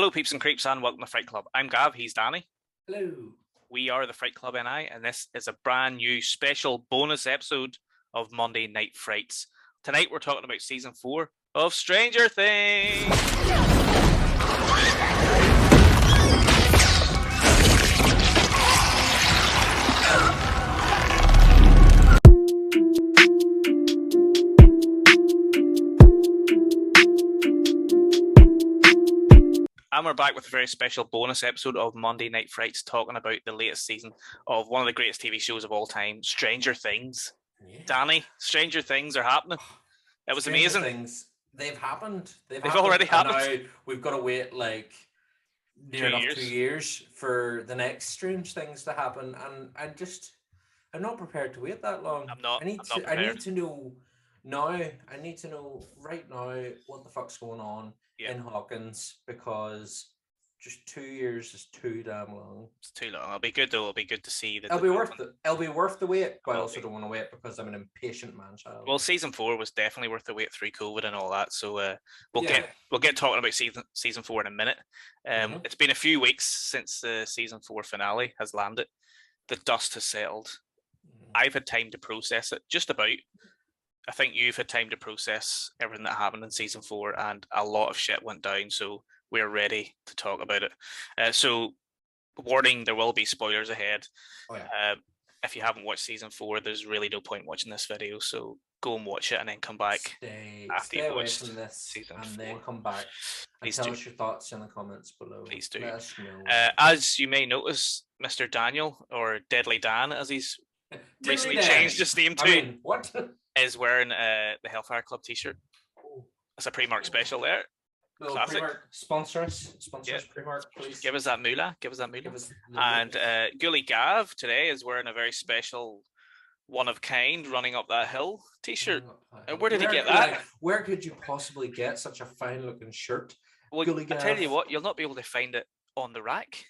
Hello, peeps and creeps, and welcome to Fright Club. I'm Gav, he's Danny. Hello. We are the Fright Club NI, and this is a brand new special bonus episode of Monday Night Frights. Tonight we're talking about Season 4 of Stranger Things. And we're back with a very special bonus episode of Monday Night Frights, talking about the latest season of one of the greatest TV shows of all time, Stranger Things. Yeah. Danny, Stranger Things are happening. It was Stranger amazing. Things, they've happened. They've already happened. And now we've got to wait like near enough 2 years for the next Strange Things to happen, and I'm not prepared to wait that long. I'm not. I need to know now. I need to know right now what the fuck's going on in Hawkins, because just 2 years is too damn long. It's too long. It'll be good though. It'll be good to see that. It'll be worth it. It'll be worth the wait, but I also don't want to wait because I'm an impatient man-child. Well, Season 4 was definitely worth the wait through COVID and all that. So we'll get talking about season 4 in a minute. It's been a few weeks since the Season 4 finale has landed. The dust has settled. I've had time to process it, just about. I think you've had time to process everything that happened in Season 4, and a lot of shit went down, so we're ready to talk about it. So, warning, there will be spoilers ahead. Oh, yeah. If you haven't watched Season 4, there's really no point watching this video, so go and watch it and then come back stay away from this Season and 4. then come back and tell us your thoughts in the comments below. Please do. Let us know. As you may notice, Mr. Daniel, or Deadly Dan, as he's recently changed his name to, what? is wearing the Hellfire Club t-shirt. It's a Primark special there. Classic. Primark, sponsor us, Primark, please. Give us that moolah. And Ghoulie Gav today is wearing a very special, one of kind, running up that hill t-shirt. And where did he get that? Like, where could you possibly get such a fine looking shirt? Well, I tell you what, you'll not be able to find it on the rack.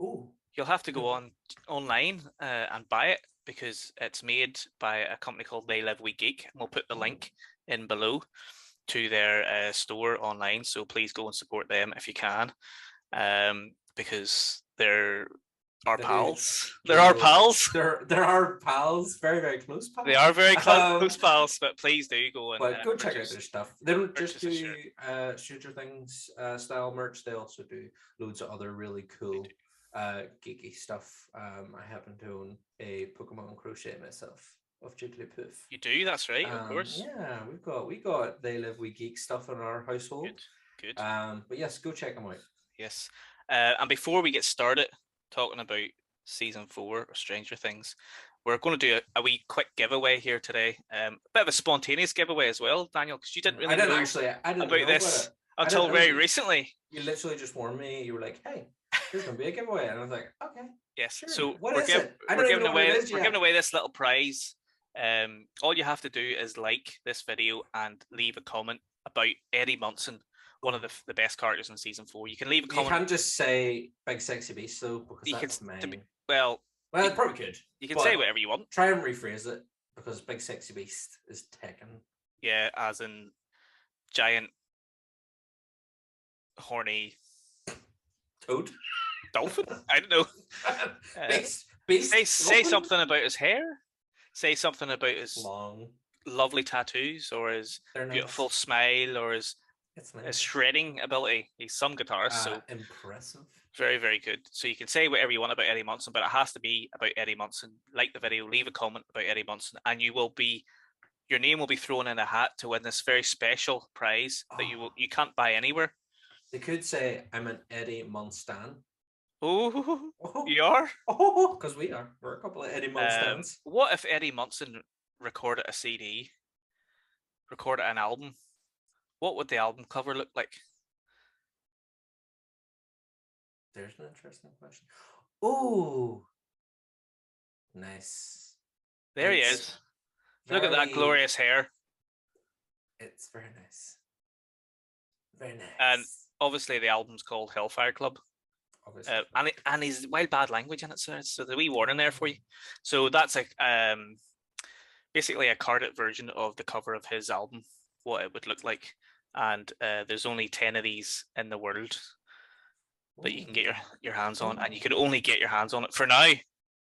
Oh. You'll have to go online and buy it, because it's made by a company called They Live We Geek. And we'll put the link in below to their store online. So please go and support them if you can, because they're our pals. They're our pals. They're our pals. Very, very close pals. They are very close pals, but please do go and go check out their stuff. They don't just do Stranger Things style merch. They also do loads of other really cool geeky stuff. I happen to own a Pokemon crochet myself of Jigglypuff. You do? That's right, of course. Yeah, we got They Live We Geek stuff in our household. Good. But yes, go check them out. Yes. And before we get started talking about Season 4 of Stranger Things, we're going to do a wee quick giveaway here today. A bit of a spontaneous giveaway as well, Daniel, because you didn't really know about this until very recently. You literally just warned me. You were like, hey, there's going to be a giveaway. And I was like, okay. Yes. Sure. So we're giving away this little prize. All you have to do is like this video and leave a comment about Eddie Munson, one of the best characters in Season 4. You can leave a comment. You can't just say Big Sexy Beast though, because that's mine. Well, it probably could. You can say whatever you want. Try and rephrase it, because Big Sexy Beast is taken. Yeah, as in giant, horny toad. Dolphin? I don't know. Beast. Say something about his hair. Say something about his long, lovely tattoos, or his beautiful smile, or his shredding ability. He's some guitarist, so impressive. Very, very good. So you can say whatever you want about Eddie Munson, but it has to be about Eddie Munson. Like the video, leave a comment about Eddie Munson, and your name will be thrown in a hat to win this very special prize that you can't buy anywhere. They could say, I'm an Eddie Munstan. Oh, you are? Oh, because we are. We're a couple of Eddie Munstans. What if Eddie Munson recorded a CD, recorded an album? What would the album cover look like? There's an interesting question. Oh, nice. There he is. Look at that glorious hair. It's very nice. Very nice. And obviously the album's called Hellfire Club. And he's wild bad language in it, so there's a wee warning there for you. So that's basically a carded version of the cover of his album, what it would look like. And there's only 10 of these in the world. that you can get your hands on, and you can only get your hands on it for now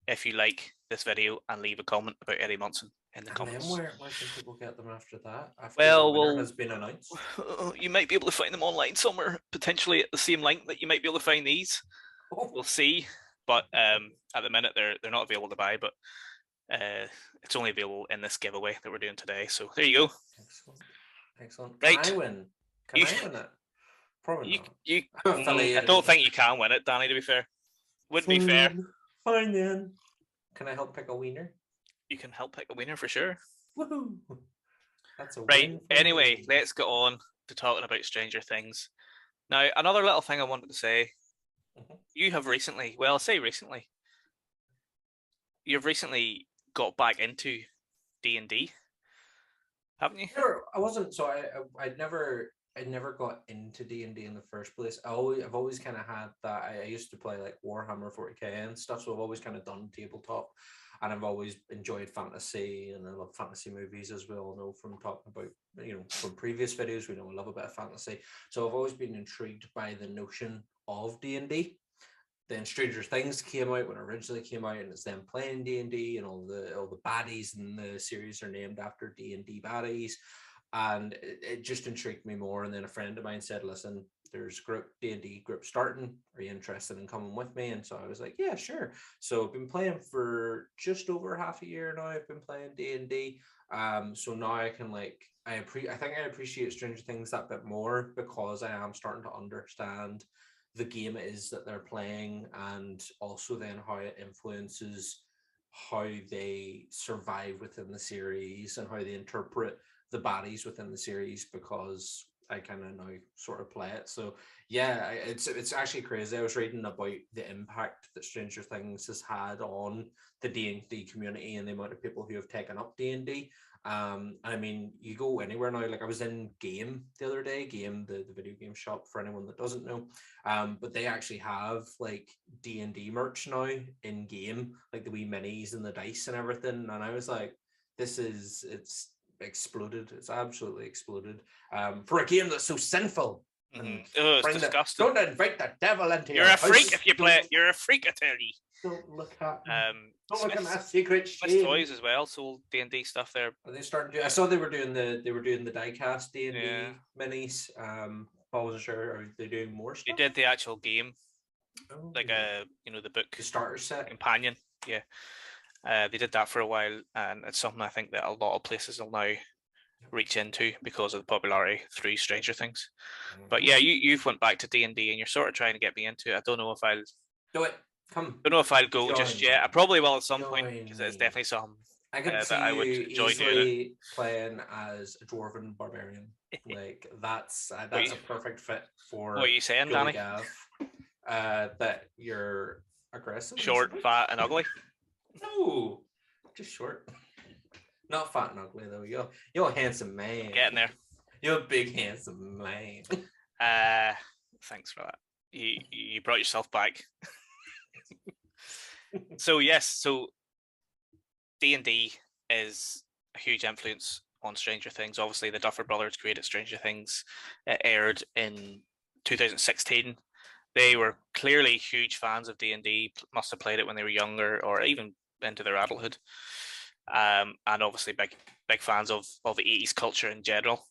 if you like this video and leave a comment about Eddie Munson in the comments. And then where can people get them after that? After the winner has been announced? You might be able to find them online somewhere, potentially at the same link that you might be able to find these. We'll see. But at the minute, they're not available to buy, but it's only available in this giveaway that we're doing today. So there you go. Excellent. Right. Can I win? Can I win it? Probably not. I don't think you can win it, Danny, to be fair. Wouldn't be fair. Fine then. Can I help pick a winner? You can help pick a winner for sure. Woohoo! That's a right. Win Anyway, let's get on to talking about Stranger Things. Now, another little thing I wanted to say. You have recently, well, I say recently, you've recently got back into D&D, haven't you? I wasn't. So I never got into D&D in the first place. I've always kind of had that. I used to play like Warhammer 40k and stuff, so I've always kind of done tabletop, and I've always enjoyed fantasy, and I love fantasy movies, as we all know from talking about, from previous videos. We know I love a bit of fantasy, so I've always been intrigued by the notion of D&D. Then Stranger Things came out when it originally came out, and it's them playing D&D, and all the baddies in the series are named after D&D baddies, and it just intrigued me more. And then a friend of mine said, "Listen, there's a D&D group starting. Are you interested in coming with me?" And so I was like, "Yeah, sure." So I've been playing for just over half a year now. I've been playing D&D. So now I can I think I appreciate Stranger Things that bit more, because I am starting to understand the game it is that they're playing, and also then how it influences how they survive within the series and how they interpret the baddies within the series, because I kind of now sort of play it. So yeah, it's actually crazy. I was reading about the impact that Stranger Things has had on the D&D community and the amount of people who have taken up D&D. I mean, you go anywhere now. Like, I was in Game the other day, Game, the video game shop, for anyone that doesn't know. But they actually have like D&D merch now in Game, like the wee minis and the dice and everything. And I was like, it's exploded. It's absolutely exploded. For a game that's so sinful. It's disgusting. Don't invite the devil into your house. You're a freak if you play it. You're a freak, I tell you. Don't look at me. Don't look at my secret shame. Smith's Toys as well sold D&D stuff there. Are they starting to do? I saw they were doing the diecast D&D minis. I wasn't sure. Are they doing more stuff? They did the actual game, like the book, the starter set companion. Yeah, they did that for a while, and it's something I think that a lot of places will now reach into because of the popularity through Stranger Things. But yeah, you've went back to D&D, and you're sort of trying to get me into it. I don't know if I'll do it. Come. Don't know if I'll go just yet. I probably will at some point, because it's definitely something I can see that I would enjoy doing. Playing as a dwarven barbarian. Like that's a perfect fit for. What are you saying, Danny? Gav, that you're aggressive, short, fat, and ugly. No, just short. Not fat and ugly though. You're a handsome man. Getting there. You're a big handsome man. Thanks for that. You brought yourself back. So D&D is a huge influence on Stranger Things. Obviously, the Duffer Brothers created Stranger Things. It aired in 2016. They were clearly huge fans of D&D, must have played it when they were younger or even into their adulthood. And obviously big fans of 80s culture in general.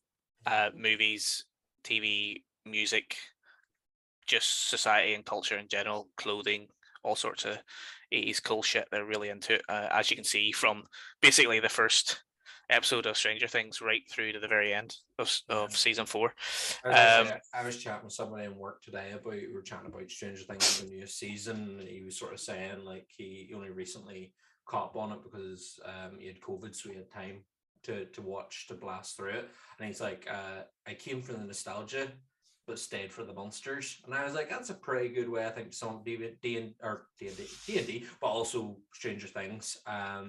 Movies, TV, music, just society and culture in general, clothing, all sorts of 80s cool shit. They're really into it, as you can see from basically the first episode of Stranger Things right through to the very end of season 4. I was chatting with somebody in work today we were chatting about Stranger Things, the new season, and he was sort of saying like he only recently caught up on it because he had COVID, so he had time to blast through it. And he's like, I came for the nostalgia but stayed for the monsters. And I was like, that's a pretty good way, I think, to sum up D&D, but also Stranger Things. I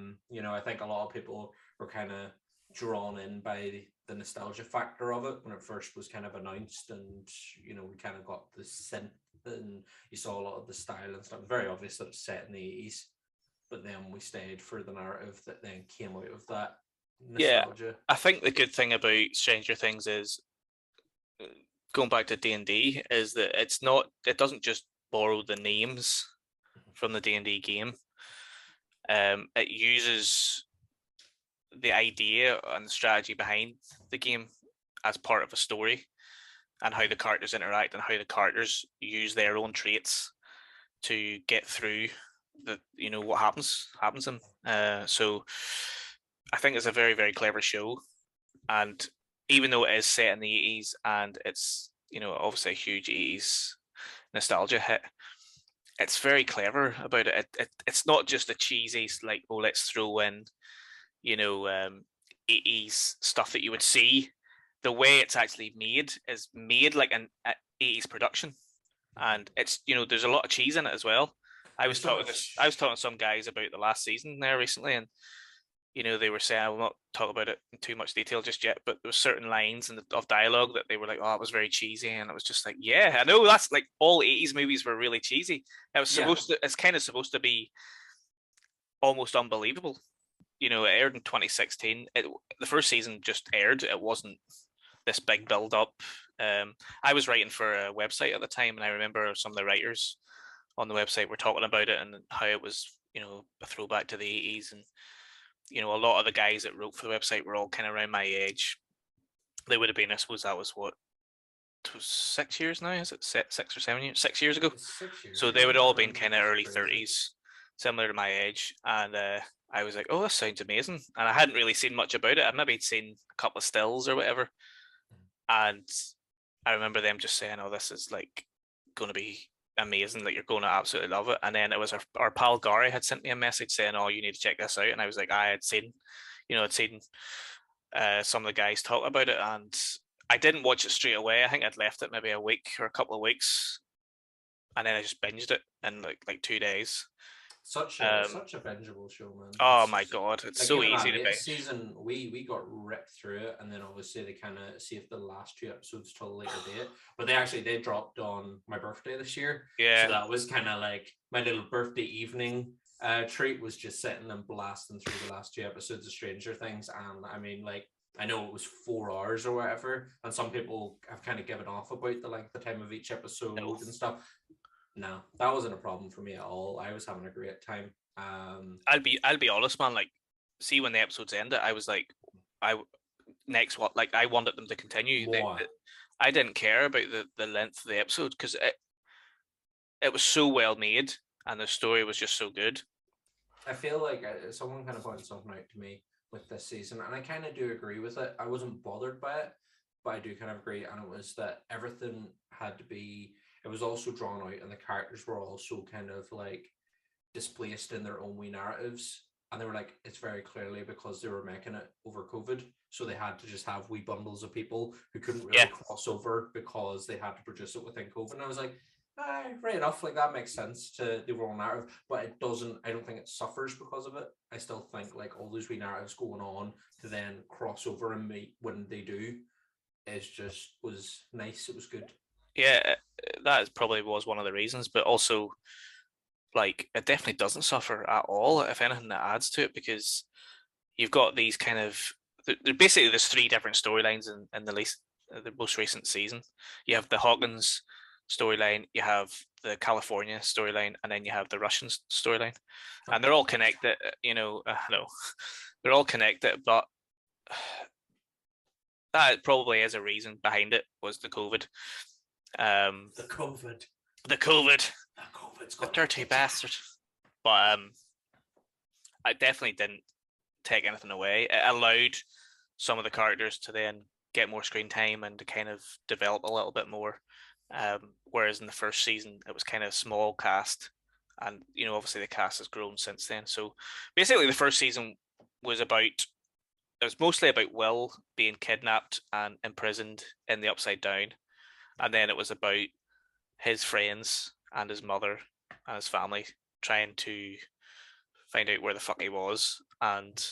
think a lot of people were kind of drawn in by the nostalgia factor of it when it first was kind of announced, and we kind of got the synth, and you saw a lot of the style and stuff. Very obvious that it's set in the 80s, but then we stayed for the narrative that then came out of that nostalgia. Yeah, I think the good thing about Stranger Things is, going back to D&D, is that it doesn't just borrowed the names from the D&D game. It uses the idea and the strategy behind the game as part of a story, and how the characters interact and how the characters use their own traits to get through the what happens in. So I think it's a very, very clever show, and even though it is set in the 80s and it's obviously a huge 80s nostalgia hit, it's very clever about it. It's not just a cheesy like, oh, let's throw in 80s stuff that you would see. The way it's actually made is made like an 80s production, and it's there's a lot of cheese in it as well. I was talking to some guys about the last season there recently, and they were saying, I will not talk about it in too much detail just yet, but there were certain lines of dialogue that they were like, oh, it was very cheesy, and it was just like, yeah, I know, that's like all 80s movies were really cheesy. It was supposed to, it's kind of supposed to be almost unbelievable. It aired in 2016. The first season just aired. It wasn't this big build up. I was writing for a website at the time, and I remember some of the writers on the website were talking about it and how it was, a throwback to the 80s. And, a lot of the guys that wrote for the website were all kind of around my age. They would have been, I suppose that was what, 6 years now? Is it 6 or 7 years? 6 years ago? 6 years. So they would all been kind of early 30s, similar to my age. And I was like, oh, this sounds amazing. And I hadn't really seen much about it. I'd maybe seen a couple of stills or whatever. And I remember them just saying, oh, this is like going to be amazing, like you're going to absolutely love it. And then it was our pal Gary had sent me a message saying, oh, you need to check this out. And I was like, I had seen some of the guys talk about it, and I didn't watch it straight away. I think I'd left it maybe a week or a couple of weeks, and then I just binged it in like 2 days. Such a bingeable show, man. Oh my god, it's so easy to binge. Season we got ripped through it, and then obviously they kind of saved the last 2 episodes till a later date. But they dropped on my birthday this year. Yeah. So that was kind of like my little birthday evening treat, was just sitting and blasting through the last 2 episodes of Stranger Things. And I mean, like, I know it was 4 hours or whatever, and some people have kind of given off about the time of each episode and stuff. No, that wasn't a problem for me at all. I was having a great time. I'll be honest, man. Like, see, when the episodes ended, I was like, I wanted them to continue. I didn't care about the length of the episode, because it was so well made and the story was just so good. I feel like someone kind of pointed something out to me with this season, and I kind of do agree with it. I wasn't bothered by it, but I do kind of agree. And it was that everything had to be. It was also drawn out, and the characters were also kind of like displaced in their own wee narratives. And they were like, it's very clearly because they were making it over COVID. So they had to just have wee bundles of people who couldn't really cross over because they had to produce it within COVID. And I was like, right enough, like that makes sense to the overall narrative, but it doesn't, I don't think it suffers because of it. I still think like all those wee narratives going on to then cross over and meet when they do was nice. It was good. Yeah, that probably was one of the reasons, but also, like, it definitely doesn't suffer at all. If anything, that adds to it, because you've got these kind of, basically there's 3 different storylines in the most recent season. You have the Hawkins storyline, you have the California storyline, and then you have the Russian storyline, and they're all connected. No, they're all connected, but that probably is a reason behind it, was the COVID. The dirty bastard. But I definitely didn't take anything away. It allowed some of the characters to then get more screen time and to kind of develop a little bit more. Whereas in the first season, it was kind of small cast, and obviously the cast has grown since then. So basically, the first season was mostly about Will being kidnapped and imprisoned in the Upside Down, and then it was about his friends and his mother and his family trying to find out where the fuck he was and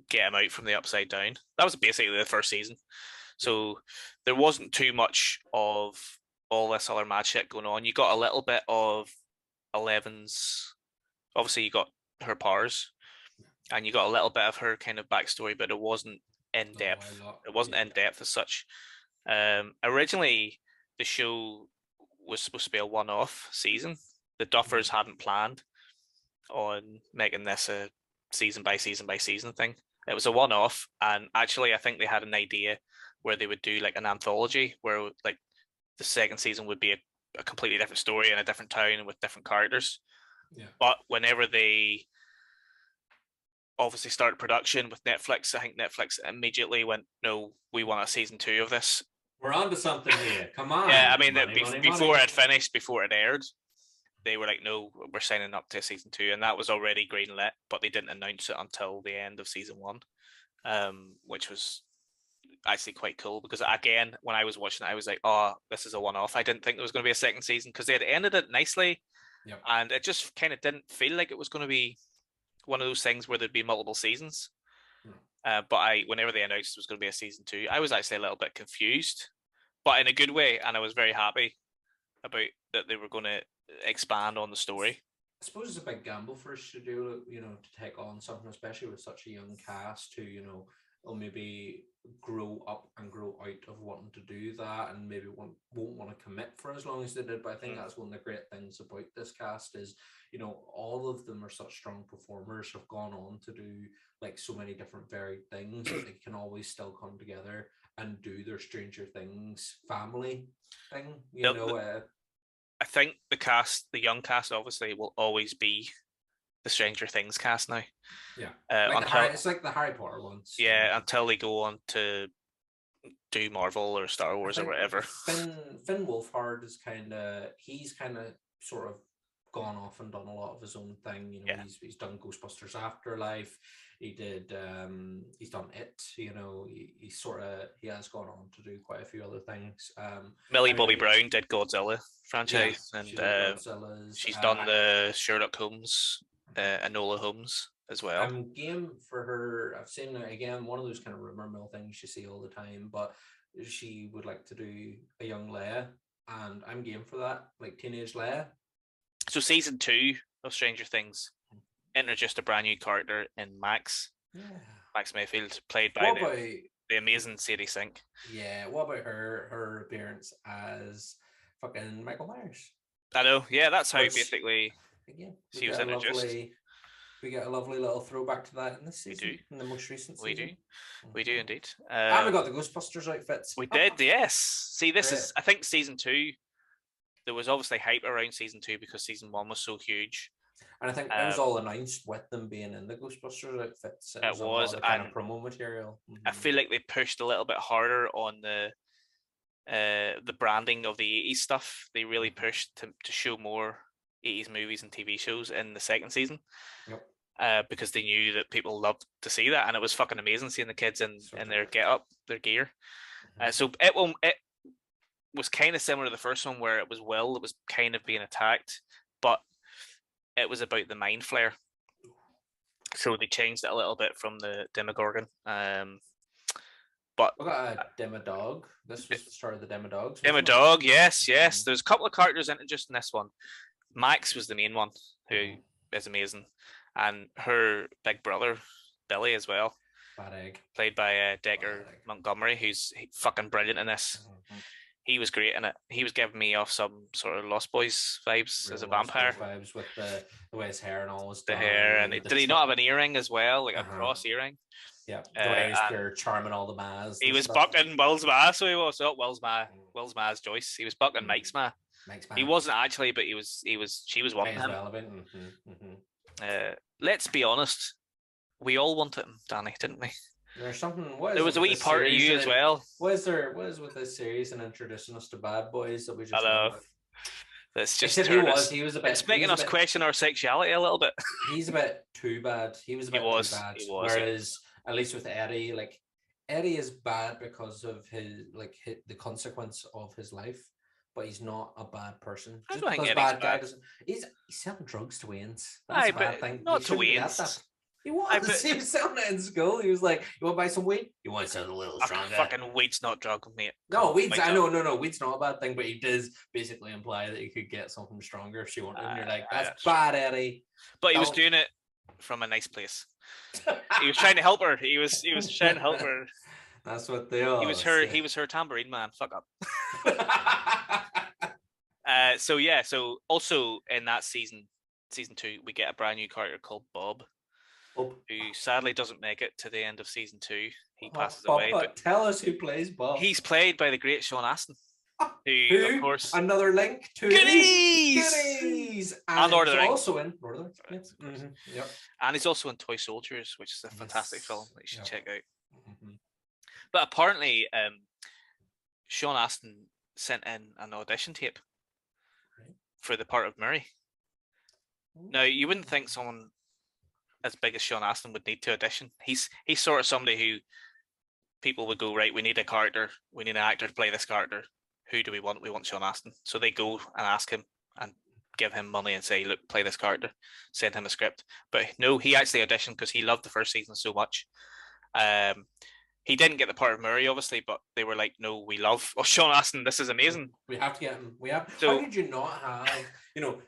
get him out from the Upside Down. That was basically the first season. So there wasn't too much of all this other mad shit going on. You got a little bit of Eleven's. Obviously, you got her powers, and you got a little bit of her kind of backstory, but it wasn't in depth. It wasn't in depth as such. Originally, the show was supposed to be a one-off season. The Duffers hadn't planned on making this a season by season by season thing. It was a one-off, and actually I think they had an idea where they would do like an anthology where like the second season would be a completely different story in a different town and with different characters. Yeah. But whenever they obviously started production with Netflix, I think Netflix immediately went, no, we want a season 2 of this. We're on to something here. Come on. Yeah, I mean, money, before it finished, before it aired, they were like, no, we're signing up to season 2. And that was already greenlit, but they didn't announce it until the end of season 1, which was actually quite cool because, again, when I was watching it, I was like, oh, this is a one-off. I didn't think there was going to be a second season because they had ended it nicely. Yep. And it just kind of didn't feel like it was going to be one of those things where there'd be multiple seasons. But whenever they announced it was going to be a season 2, I was actually a little bit confused, but in a good way, and I was very happy about that they were going to expand on the story. I suppose it's a big gamble for a studio, to take on something, especially with such a young cast who, will maybe grow up and grow out of wanting to do that, and maybe won't want to commit for as long as they did. But I think that's one of the great things about this cast is, all of them are such strong performers, have gone on to do like so many different varied things that they can always still come together and do their Stranger Things family thing. I think the young cast, obviously will always be the Stranger Things cast now. Yeah, it's like the Harry Potter ones. Yeah, until they go on to do Marvel or Star Wars or whatever. Finn Wolfhard is he's sort of gone off and done a lot of his own thing. He's done Ghostbusters Afterlife. He did. He's done it. He has gone on to do quite a few other things. Millie Bobby Brown did Godzilla franchise, and she's done the Sherlock Holmes, Enola Holmes as well. I'm game for her. I've seen again one of those kind of rumor mill things you see all the time, but she would like to do a young Leia, and I'm game for that, like teenage Leia. So season 2 of Stranger Things introduced a brand new character in Max. Yeah. Max Mayfield, played by the amazing Sadie Sink. Yeah. What about her appearance as fucking Michael Myers? I know. Yeah, that's how basically she was introduced. We get a lovely little throwback to that in this season. We do. In the most recent season. We do indeed. And we got the Ghostbusters outfits. We did, yes. See, this is, I think season 2, there was obviously hype around season 2 because season 1 was so huge. And I think it was all announced with them being in the Ghostbusters outfits. It was kind of promo material. I feel like they pushed a little bit harder on the branding of the 80s stuff. They really pushed to show more 80s movies and TV shows in the second season. Yep. Because they knew that people loved to see that, and it was fucking amazing seeing the kids in their get-up, their gear. So it was kind of similar to the first one, where it was Will that was kind of being attacked, but it was about the Mind Flayer. So they changed it a little bit from the Demogorgon. But we got a Demodog. This was the start of the Demodogs. Demodog, yes. There's a couple of characters introduced in this one. Max was the main one, who is amazing, and her big brother Billy as well. Bad Egg, played by Decker Montgomery, who's fucking brilliant in this. He was great in it. He was giving me off some sort of Lost Boys vibes as a vampire. Vibes with the way his hair and all was the hair, and did he not have an earring as well, like a cross earring? Yeah, the way he's charming all the Maz. He was bucking Will's Ma, so he was not Will's Ma's Joyce. He was bucking Mike's Ma. He wasn't actually, but she was wanting him. Let's be honest, we all wanted him, Danny, didn't we? There's something. There was a wee part of you as well. What is with this series and introducing us to bad boys that we just? Hello. That's just. He was a bit. It's making us question our sexuality a little bit. He's a bit too bad. He was a bit too bad. He was. Whereas, at least with Eddie, like Eddie is bad because of the consequence of his life, but he's not a bad person. I don't think Eddie's bad. He's selling drugs to Wayne's. That's a bad thing. Not to Wayne's. He was. He was selling it in school. He was like, "You want to buy some weed? You want to sound a little stronger." Fucking weed's not drug, mate. No, weed's. I know, no. Weed's not a bad thing, but he does basically imply that you could get something stronger if you wanted. And you're like, "That's bad, Eddie." But he was doing it from a nice place. He was trying to help her. He was trying to help her. That's what they are. He was her tambourine man. Fuck up. So also in that season 2, we get a brand new character called Bob, who sadly doesn't make it to the end of season 2. He passes away. But tell us who plays Bob. He's played by the great Sean Astin. Who, of course, another link to Goonies, and Lord of the Rings. Also in Lord of the Rings. Yep. And he's also in Toy Soldiers, which is a fantastic film that you should check out. Mm-hmm. But apparently, Sean Astin sent in an audition tape for the part of Murray. Now, you wouldn't think someone as big as Sean Astin would need to audition. He's sort of somebody who people would go, right, we need a character, we need an actor to play this character. Who do we want? We want Sean Astin. So they go and ask him and give him money and say, look, play this character, send him a script. But no, he actually auditioned because he loved the first season so much. He didn't get the part of Murray, obviously, but they were like, no, we love Sean Astin. This is amazing. We have to get him. How did you not have,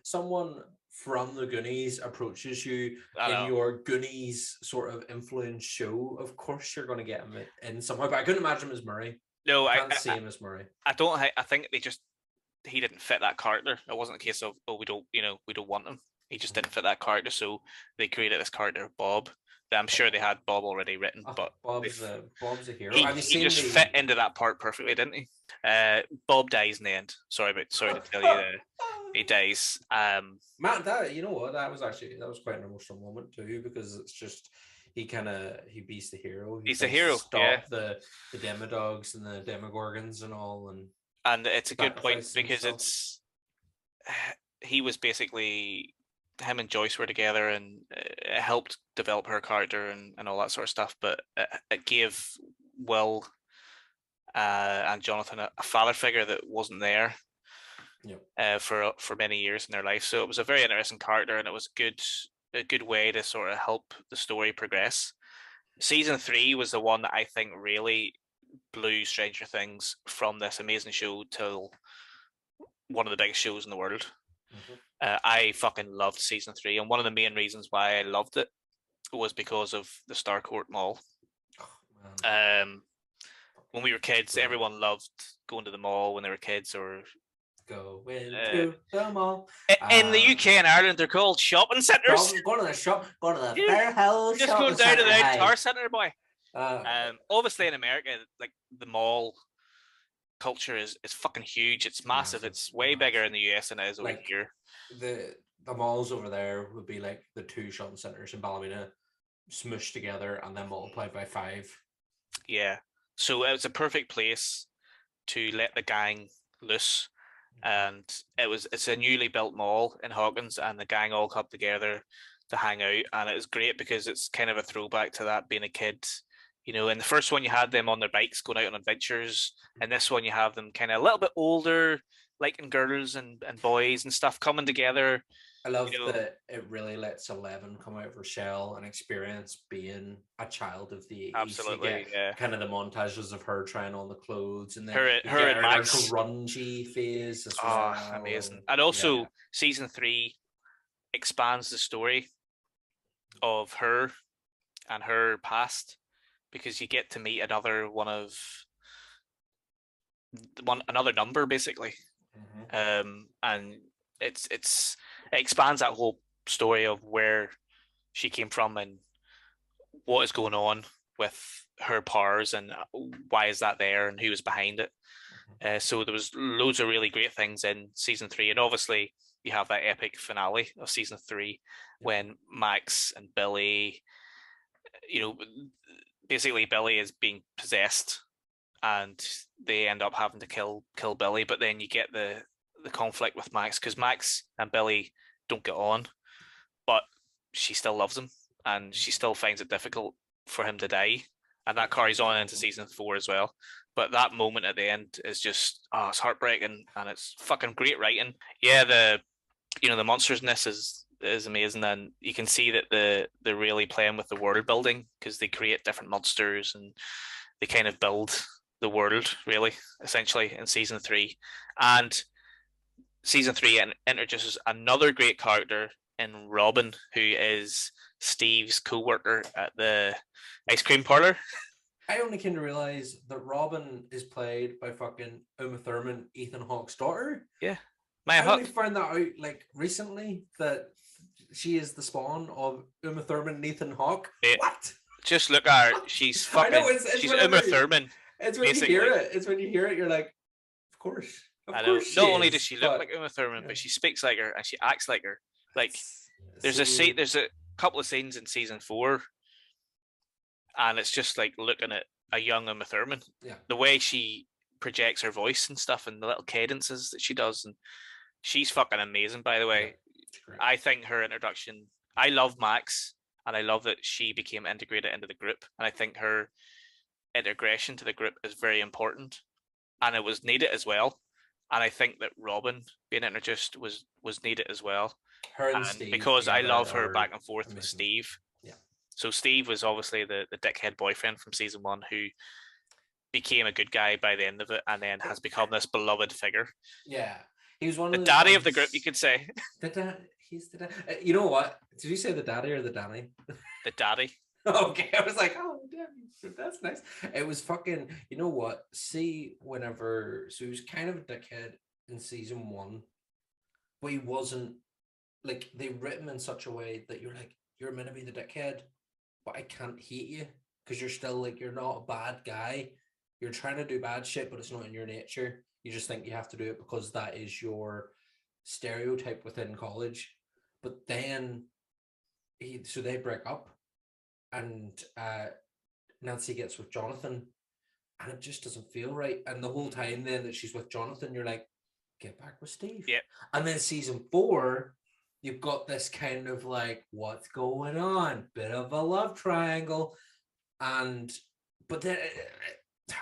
someone from the Goonies approaches you in your Goonies sort of influence show? Of course you're going to get him in somehow, but I couldn't imagine him as Murray. No, I can't see him as Murray. I think he didn't fit that character. It wasn't a case of, we don't want him. He just didn't fit that character, so they created this character, Bob. I'm sure they had Bob already written, but Bob's a hero. He just fit into that part perfectly, didn't he? Bob dies in the end. Sorry to tell you, he dies. Matt, that was quite an emotional moment too, because it's just he beats the hero. He's the hero. Stop the demodogs and the demogorgons and all, and it's a good point because he was basically, him and Joyce were together, and it helped develop her character and all that sort of stuff. But it gave Will and Jonathan a father figure that wasn't there for many years in their life. So it was a very interesting character, and it was a good way to sort of help the story progress. Season 3 was the one that I think really blew Stranger Things from this amazing show till one of the biggest shows in the world. I fucking loved season 3, and one of the main reasons why I loved it was because of the Starcourt Mall. When we were kids, everyone loved going to the mall when they were kids, or going to the mall. In the UK and Ireland, they're called shopping centres. Go to the shop, go to the Fairhill. Just go down to the Tower Centre, boy. Obviously, in America, like the mall culture is fucking huge. It's massive. It's way bigger in the US than it is over here. The malls over there would be like the 2 shopping centres in Ballymena smushed together and then multiplied by 5. Yeah. So it was a perfect place to let the gang loose. And it's a newly built mall in Hawkins, and the gang all come together to hang out. And it was great because it's kind of a throwback to that, being a kid. In the first one, you had them on their bikes going out on adventures. And this one, you have them kind of a little bit older, liking girls and boys and stuff coming together. I love that it really lets Eleven come out of her shell and experience being a child of the 80s. Absolutely, kind of the montages of her trying on the clothes, and then her and Max grungy phase as well. Amazing. And also, season 3 expands the story of her and her past, because you get to meet another number, basically. And it expands that whole story of where she came from and what is going on with her powers and why is that there and who is behind it. So there was loads of really great things in season 3, and obviously you have that epic finale of season 3 when Max and Billy, basically Billy is being possessed and they end up having to kill Billy, but then you get the conflict with Max, because Max and Billy don't get on, but she still loves him and she still finds it difficult for him to die, and that carries on into season 4 as well. But that moment at the end is just it's heartbreaking, and it's fucking great writing. The monsters in this is amazing, and you can see that they're really playing with the world building, because they create different monsters and they kind of build the world, really, essentially, in season 3. And season 3 introduces another great character in Robin, who is Steve's co-worker at the ice cream parlor. I only came to realize that Robin is played by fucking Uma Thurman, Ethan Hawke's daughter. Yeah. I only found that out like recently that she is the spawn of Uma Thurman and Ethan Hawke. What? Just look at her. She's fucking. I know, she's Uma Thurman. It's when basically. You hear it. It's when you hear it. You're like, of course. Of course. Not only does she look like Uma Thurman, but she speaks like her and she acts like her. Like there's a couple of scenes in season 4, and it's just like looking at a young Uma Thurman. Yeah. The way she projects her voice and stuff, and the little cadences that she does, and she's fucking amazing. By the way, I think her introduction. I love Max, and I love that she became integrated into the group, and I think her integration to the group is very important, and it was needed as well. And I think that Robin being introduced was needed as well. Her and Steve, because I love her back and forth amazing. With Steve. Yeah. So Steve was obviously the dickhead boyfriend from season 1 who became a good guy by the end of it, and then has become this beloved figure. Yeah, he was one of the daddy of the group, you could say. He's the dad. You know what? Did you say the daddy or the Danny? The daddy. Okay, I was like, oh, damn, that's nice. It was fucking. You know what? See, whenever so he was kind of a dickhead in season 1, but he wasn't. Like they written him in such a way that you're like, you're meant to be the dickhead, but I can't hate you because you're still like, you're not a bad guy. You're trying to do bad shit, but it's not in your nature. You just think you have to do it because that is your stereotype within college. But then so they break up, and Nancy gets with Jonathan, and it just doesn't feel right. And the whole time then that she's with Jonathan, you're like, get back with Steve. Yeah. And then season 4, you've got this kind of like, what's going on? Bit of a love triangle. But then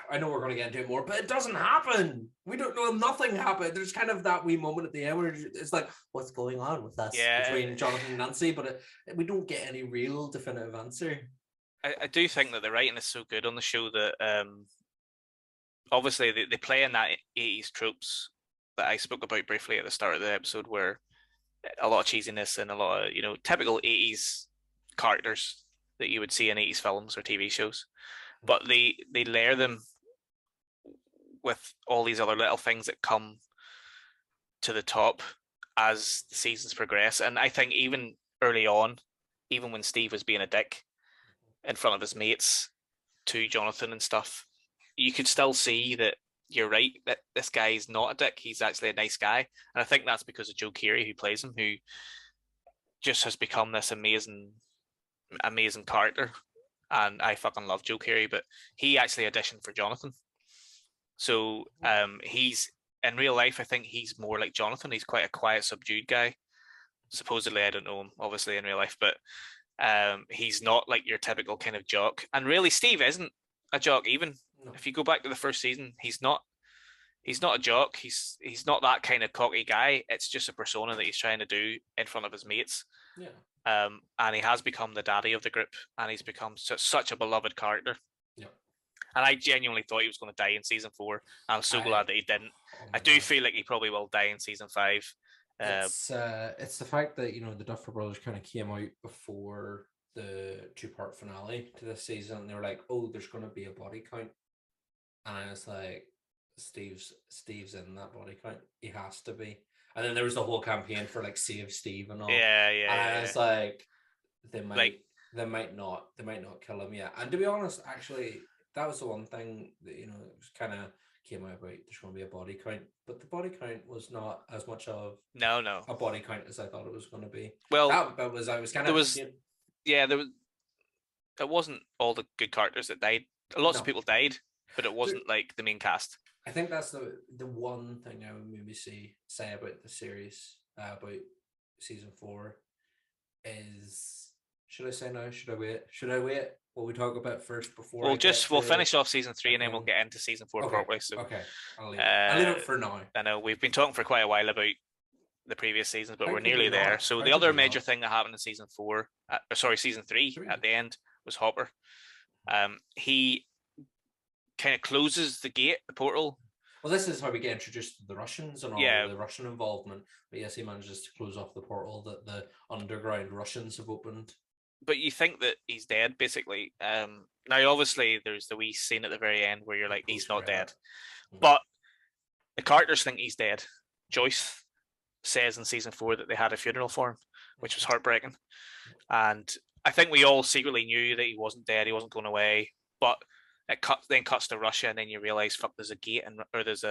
I know we're going to get into it more, but it doesn't happen. We don't know. Nothing happened. There's kind of that wee moment at the end where it's like, what's going on with us between Jonathan and Nancy? But we don't get any real definitive answer. I do think that the writing is so good on the show that obviously they play in that 80s tropes that I spoke about briefly at the start of the episode, where a lot of cheesiness and a lot of, typical 80s characters that you would see in 80s films or TV shows. But they layer them with all these other little things that come to the top as the seasons progress. And I think even early on, even when Steve was being a dick in front of his mates to Jonathan and stuff, you could still see that you're right, that this guy is not a dick. He's actually a nice guy. And I think that's because of Joe Keery, who plays him, who just has become this amazing character. And I fucking love Joe Keery, but he actually auditioned for Jonathan. So he's, in real life, I think he's more like Jonathan. He's quite a quiet, subdued guy. Supposedly, I don't know him, obviously, in real life, but he's not like your typical kind of jock. And really, Steve isn't a jock even. No. If you go back to the first season, he's not a jock. He's not that kind of cocky guy. It's just a persona that he's trying to do in front of his mates. Yeah. And he has become the daddy of the group, and he's become such a beloved character. Yeah. And I genuinely thought he was going to die in season 4. And I'm so glad that he didn't. I do feel like he probably will die in season 5. It's the fact that the Duffer Brothers kind of came out before the 2-part finale to this season, and they were like, "Oh, there's going to be a body count," and I was like, "Steve's in that body count. He has to be." And then there was the whole campaign for like Save Steve and all. Yeah. And I was like, they might not kill him yet. And to be honest, actually, that was the one thing that it was kind of came out about. There's going to be a body count, but the body count was not as much of a body count as I thought it was going to be. Well, that was I was kind of there was. It wasn't all the good characters that died. Lots of people died, but it wasn't like the main cast. I think that's the one thing I would maybe say about the series, about season 4 is, should I say now? Should I wait? What we talk about first before? We'll finish off season 3 and then we'll get into season 4 properly. So okay, I'll leave it for now. I know we've been talking for quite a while about the previous seasons, but we're nearly there. So the other major thing that happened in season 3 at the end was Hopper. He kind of closes the gate, the portal. Well, this is how we get introduced to the Russians and all the Russian involvement. But yes, he manages to close off the portal that the underground Russians have opened. But you think that he's dead, basically. Now, obviously, there's the wee scene at the very end where you're like, he's not dead. But the characters think he's dead. Joyce says in season 4 that they had a funeral for him, which was heartbreaking. And I think we all secretly knew that he wasn't dead, he wasn't going away, but it then cuts to Russia, and then you realize, fuck, there's a gate, or there's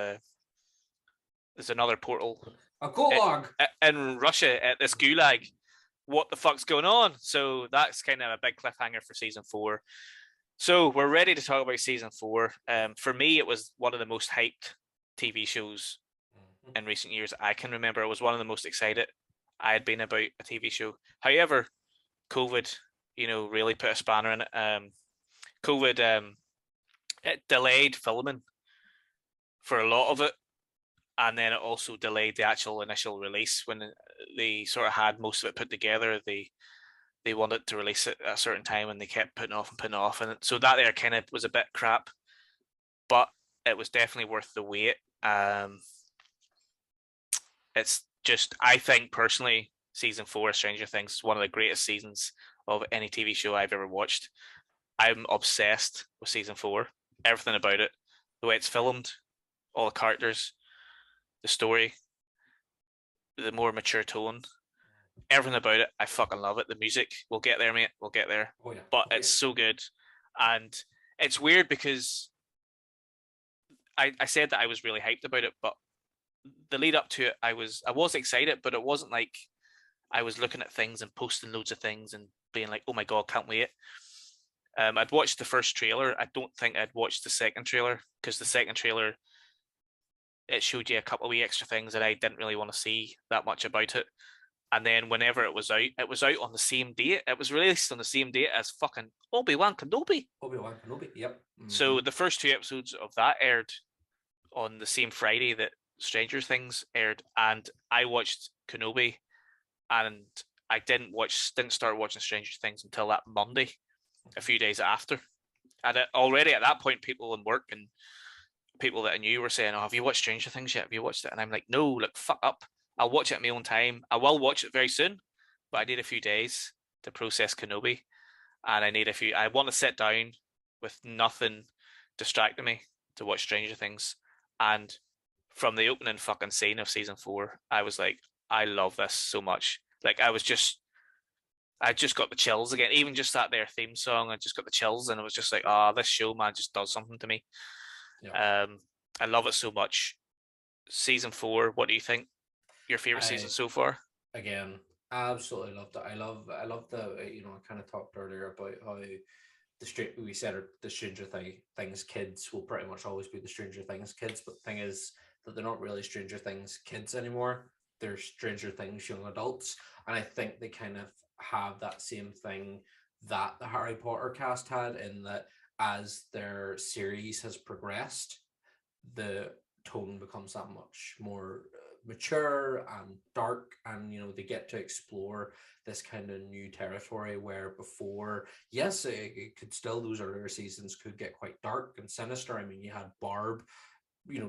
another portal. A gulag in Russia at this gulag. What the fuck's going on? So that's kind of a big cliffhanger for season 4. So we're ready to talk about season 4. For me, it was one of the most hyped TV shows in recent years I can remember. It was one of the most excited I had been about a TV show. However, COVID, really put a spanner in it. COVID, it delayed filming for a lot of it, and then it also delayed the actual initial release. When they sort of had most of it put together, they wanted to release it at a certain time, and they kept putting off, and so that there kind of was a bit crap, but it was definitely worth the wait. It's just, I think personally, season 4 of Stranger Things is one of the greatest seasons of any TV show I've ever watched. I'm obsessed with season 4, everything about it, the way it's filmed, all the characters, the story, the more mature tone, everything about it. I fucking love it. The music, we'll get there, mate. We'll get there. Oh, yeah. But it's so good, and it's weird because I said that I was really hyped about it, but the lead up to it, I was excited, but it wasn't like I was looking at things and posting loads of things and being like, oh my god, can't wait. I'd watched the first trailer. I don't think I'd watched the second trailer, because the second trailer, it showed you a couple of wee extra things that I didn't really want to see that much about it. And then whenever it was out on the same date. It was released on the same date as fucking Obi-Wan Kenobi. Yep. Mm-hmm. So the first 2 episodes of that aired on the same Friday that Stranger Things aired, and I watched Kenobi, and I didn't start watching Stranger Things until that Monday, a few days after. And already at that point, people in work and people that I knew were saying, "Oh, have you watched Stranger Things yet? Have you watched it?" And I'm like, "No, look, fuck up. I'll watch it at my own time. I will watch it very soon, but I need a few days to process Kenobi, and I want to sit down with nothing distracting me to watch Stranger Things." And from the opening fucking scene of season 4, I was like, I love this so much. Like, I just got the chills again. Even just that their theme song, I just got the chills, and it was just like, this show, man, just does something to me. Yeah. I love it so much. Season 4, what do you think? Your favorite season so far? Again, absolutely loved it. I love the, I kind of talked earlier about how we said the Stranger Things kids will pretty much always be the Stranger Things kids, but the thing is that they're not really Stranger Things kids anymore. They're Stranger Things young adults, and I think they kind of have that same thing that the Harry Potter cast had, in that as their series has progressed, the tone becomes that much more mature and dark, and they get to explore this kind of new territory, where before, yes, it could still, those earlier seasons could get quite dark and sinister. I mean, you had Barb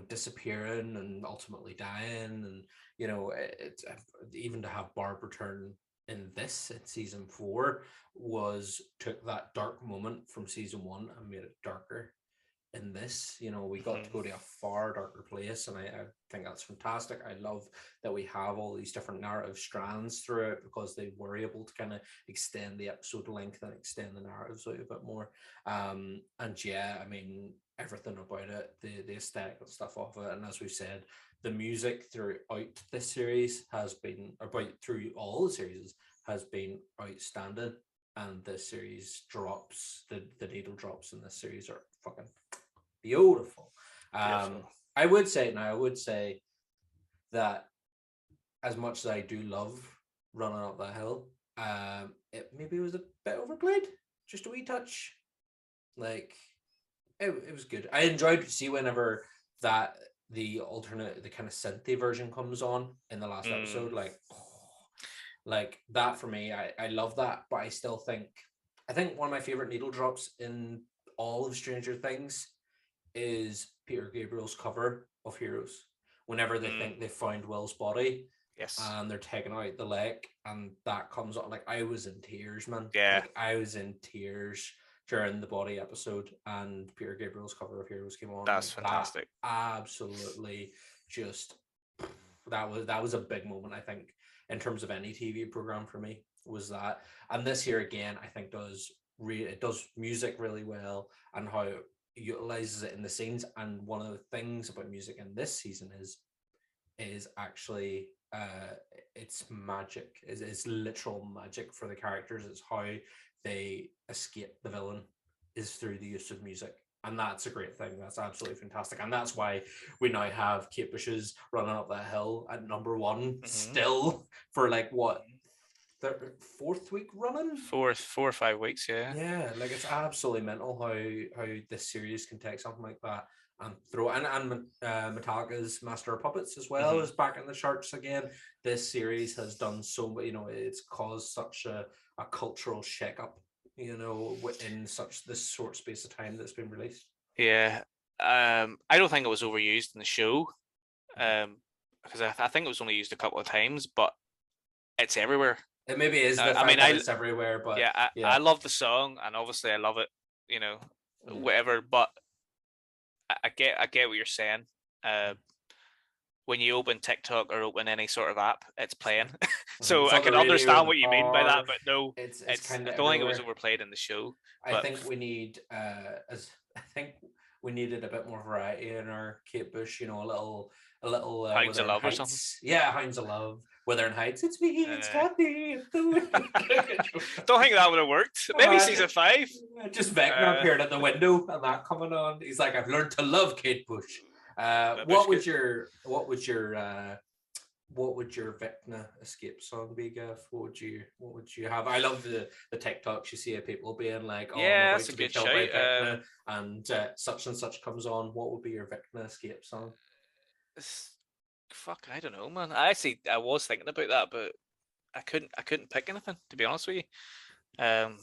disappearing and ultimately dying, and it's even to have Barb return in season 4 took that dark moment from season 1 and made it darker. In this, we got to go to a far darker place, and I think that's fantastic. I love that we have all these different narrative strands through it, because they were able to kind of extend the episode length and extend the narratives out a bit more. And yeah, I mean, everything about it, the aesthetic and stuff of it, and as we've said, the music throughout this series through all the series has been outstanding. And this series drops, the needle drops in this series are fucking beautiful. I would say that as much as I do love Running Up That Hill, it maybe was a bit overplayed, just a wee touch. Like, it was good. I enjoyed whenever that the kind of synthy version comes on in the last episode, like that for me, I love that. But I think one of my favorite needle drops in all of Stranger Things is Peter Gabriel's cover of Heroes. Whenever they think they found Will's body, yes, and they're taking out the leg, and that comes on, like, I was in tears, man. Yeah, like, I was in tears during the body episode, and Peter Gabriel's cover of Heroes came on. That's fantastic. That absolutely just that was a big moment, I think, in terms of any TV program for me, was that. And this year again, I think it does music really well, and how it utilizes it in the scenes. And one of the things about music in this season is actually it's magic. It's literal magic for the characters. It's how they escape the villain is through the use of music. And that's a great thing. That's absolutely fantastic. And that's why we now have Kate Bush's Running Up That Hill at number one still for like what, fourth week running? 4 or 5 weeks, yeah. Yeah, like it's absolutely mental how this series can take something like that and throw and Metallica's Master of Puppets as well is back in the charts again. This series has done so, it's caused such a cultural shakeup, within this short space of time that's been released. Yeah, I don't think it was overused in the show, because I think it was only used a couple of times, but it's everywhere. It maybe is. It's everywhere, but yeah, I love the song, and obviously I love it, whatever. But I get what you're saying. When you open TikTok or open any sort of app, it's playing. So I can understand what you mean by that, but no, it's I don't think it was overplayed in the show. I think we need, we needed a bit more variety in our Kate Bush. A little Hounds of Love or something. Yeah, Hounds of Love. Wuthering Heights. It's me. It's Kathy. Don't think that would have worked. Maybe season 5. Just Vecna appeared at the window and that coming on. He's like, I've learned to love Kate Bush. What would your Vecna escape song be, Gav? What would you have? I love the TikToks you see of people being like, "Oh, yeah, that's a good shout." And such and such comes on. What would be your Vecna escape song? Fuck, I don't know, man. I was thinking about that, but I couldn't pick anything, to be honest with you.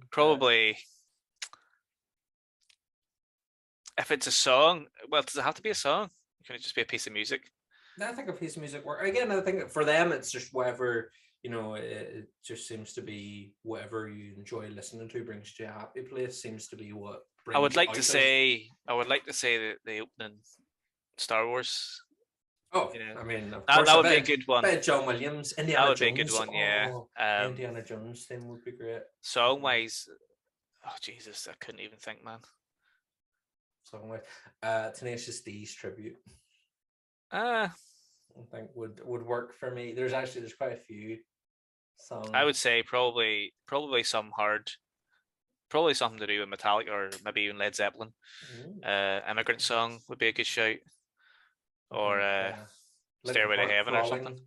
Probably. If it's a song, well, does it have to be a song? Can it just be a piece of music? I think a piece of music works. Again, I think for them, it's just whatever, it just seems to be whatever you enjoy listening to brings you to a happy place, seems to be what brings I would like to say that the opening Star Wars. Oh, I mean, of course, that would be a good one. John Williams, Indiana That would Jones. be a good one, yeah. Indiana Jones theme would be great. Song-wise, oh, Jesus, I couldn't even think, man. Tenacious D's tribute. I think would work for me. There's quite a few songs. I would say probably some hard, probably something to do with Metallica or maybe even Led Zeppelin. Immigrant Song would be a good shout, or Stairway to Heaven or something.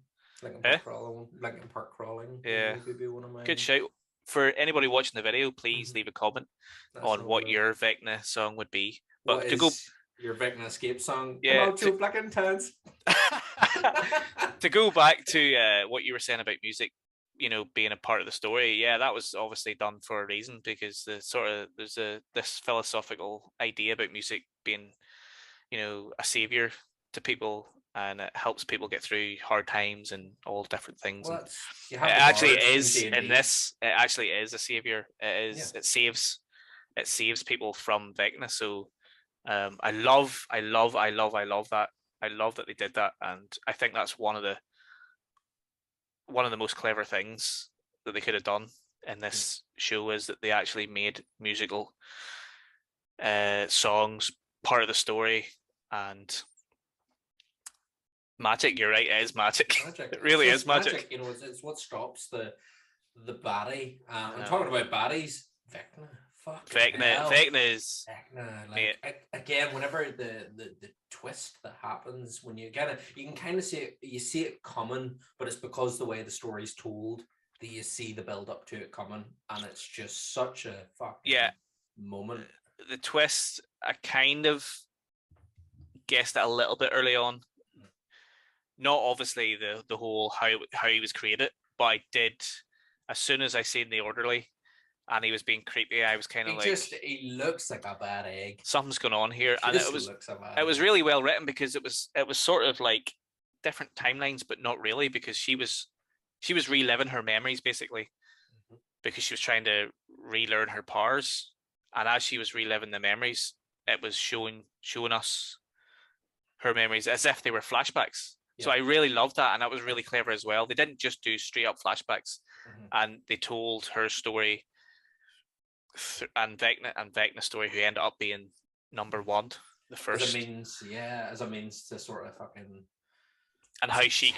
Linkin Park Crawling. Yeah, would be one of mine. Good shout. For anybody watching the video, please leave a comment on what your Vecna song would be. But your Vecna escape song? Yeah, Black and Tans. To go back to what you were saying about music, being a part of the story. Yeah, that was obviously done for a reason, because there's this philosophical idea about music being, a savior to people, and it helps people get through hard times and all different things. Well, it actually is in this. It actually is a savior. It is. Yeah. It saves people from Vecna. So. I love that. I love that they did that, and I think that's one of the most clever things that they could have done in this show, is that they actually made musical songs part of the story. And magic, you're right, it is magic. It really is magic. It's what stops the baddie. I'm talking about baddies. Vecna. Vecna is again. Whenever the twist that happens, when you can kind of see it coming, but it's because the way the story's told that you see the build up to it coming, and it's just such a fucking moment. The twist, I kind of guessed it a little bit early on. Not obviously the whole how he was created, but I did as soon as I seen the orderly. And he was being creepy. I was kind of he looks like a bad egg. Something's going on here, and it was really well written, because it was sort of like different timelines, but not really, because she was reliving her memories basically, because she was trying to relearn her powers, and as she was reliving the memories, it was showing us her memories as if they were flashbacks. So I really loved that, and that was really clever as well. They didn't just do straight up flashbacks, and they told her story and Vecna's story, who ended up being number one, the first. As a means to sort of fucking. And how she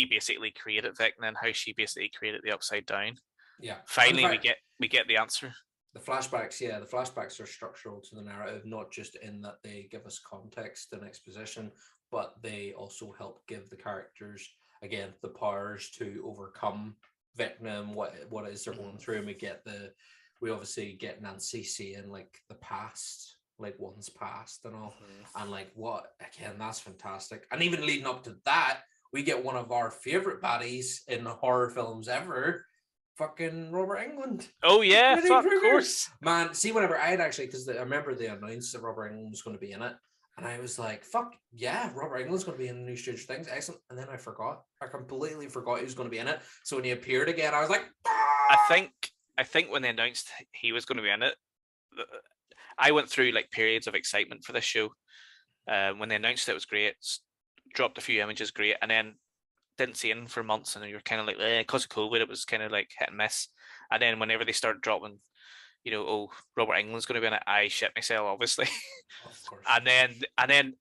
basically created Vecna, and how she basically created the Upside Down. Yeah. Finally, we get the answer. The flashbacks are structural to the narrative, not just in that they give us context and exposition, but they also help give the characters, again, the powers to overcome Vecna and what it is they're going through. And we obviously get Nancy seeing like the past, like one's past and all, and like that's fantastic. And even leading up to that, we get one of our favorite baddies in the horror films ever, fucking Robert Englund. Oh yeah, of course, man. See, whenever I had actually, because I remember they announced that Robert Englund was going to be in it, and I was like, fuck yeah, Robert Englund's going to be in New Stranger Things, excellent. And then I completely forgot he was going to be in it. So when he appeared again, I was like, ah! I think when they announced he was going to be in it, I went through like periods of excitement for this show. When they announced it was great, dropped a few images, great, and then didn't see him for months, and you're kind of like, because of COVID, it was kind of like hit and miss. And then whenever they started dropping, Robert Englund's going to be in it, I shit myself, obviously. Of course. and then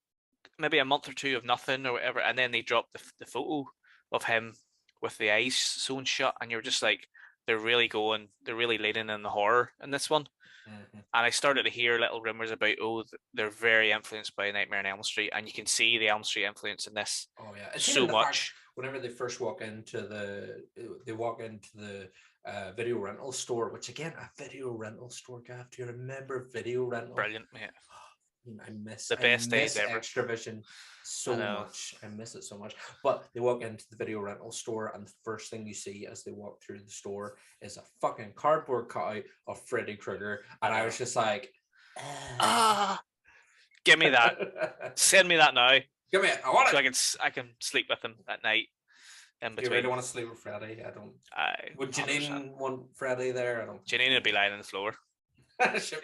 maybe a month or two of nothing or whatever, and then they dropped the photo of him with the eyes sewn shut, and you're just like, they're really leaning in the horror in this one. And I started to hear little rumors about, they're very influenced by Nightmare on Elm Street, and you can see the Elm Street influence in this. Oh yeah, it's so much. Whenever they first walk into the video rental store, which again, a video rental store, Gav, do you remember video rental? Brilliant, mate. I miss the best days ever. Extravision so much. I miss it so much. But they walk into the video rental store, and the first thing you see as they walk through the store is a fucking cardboard cutout of Freddy Krueger, and I was just like, give me that. Send me that now. Give me it. I want it. So I can sleep with him at night. In between. You really want to sleep with Freddy? I don't. Would Janine want Freddy there? I don't. Janine would be lying on the floor.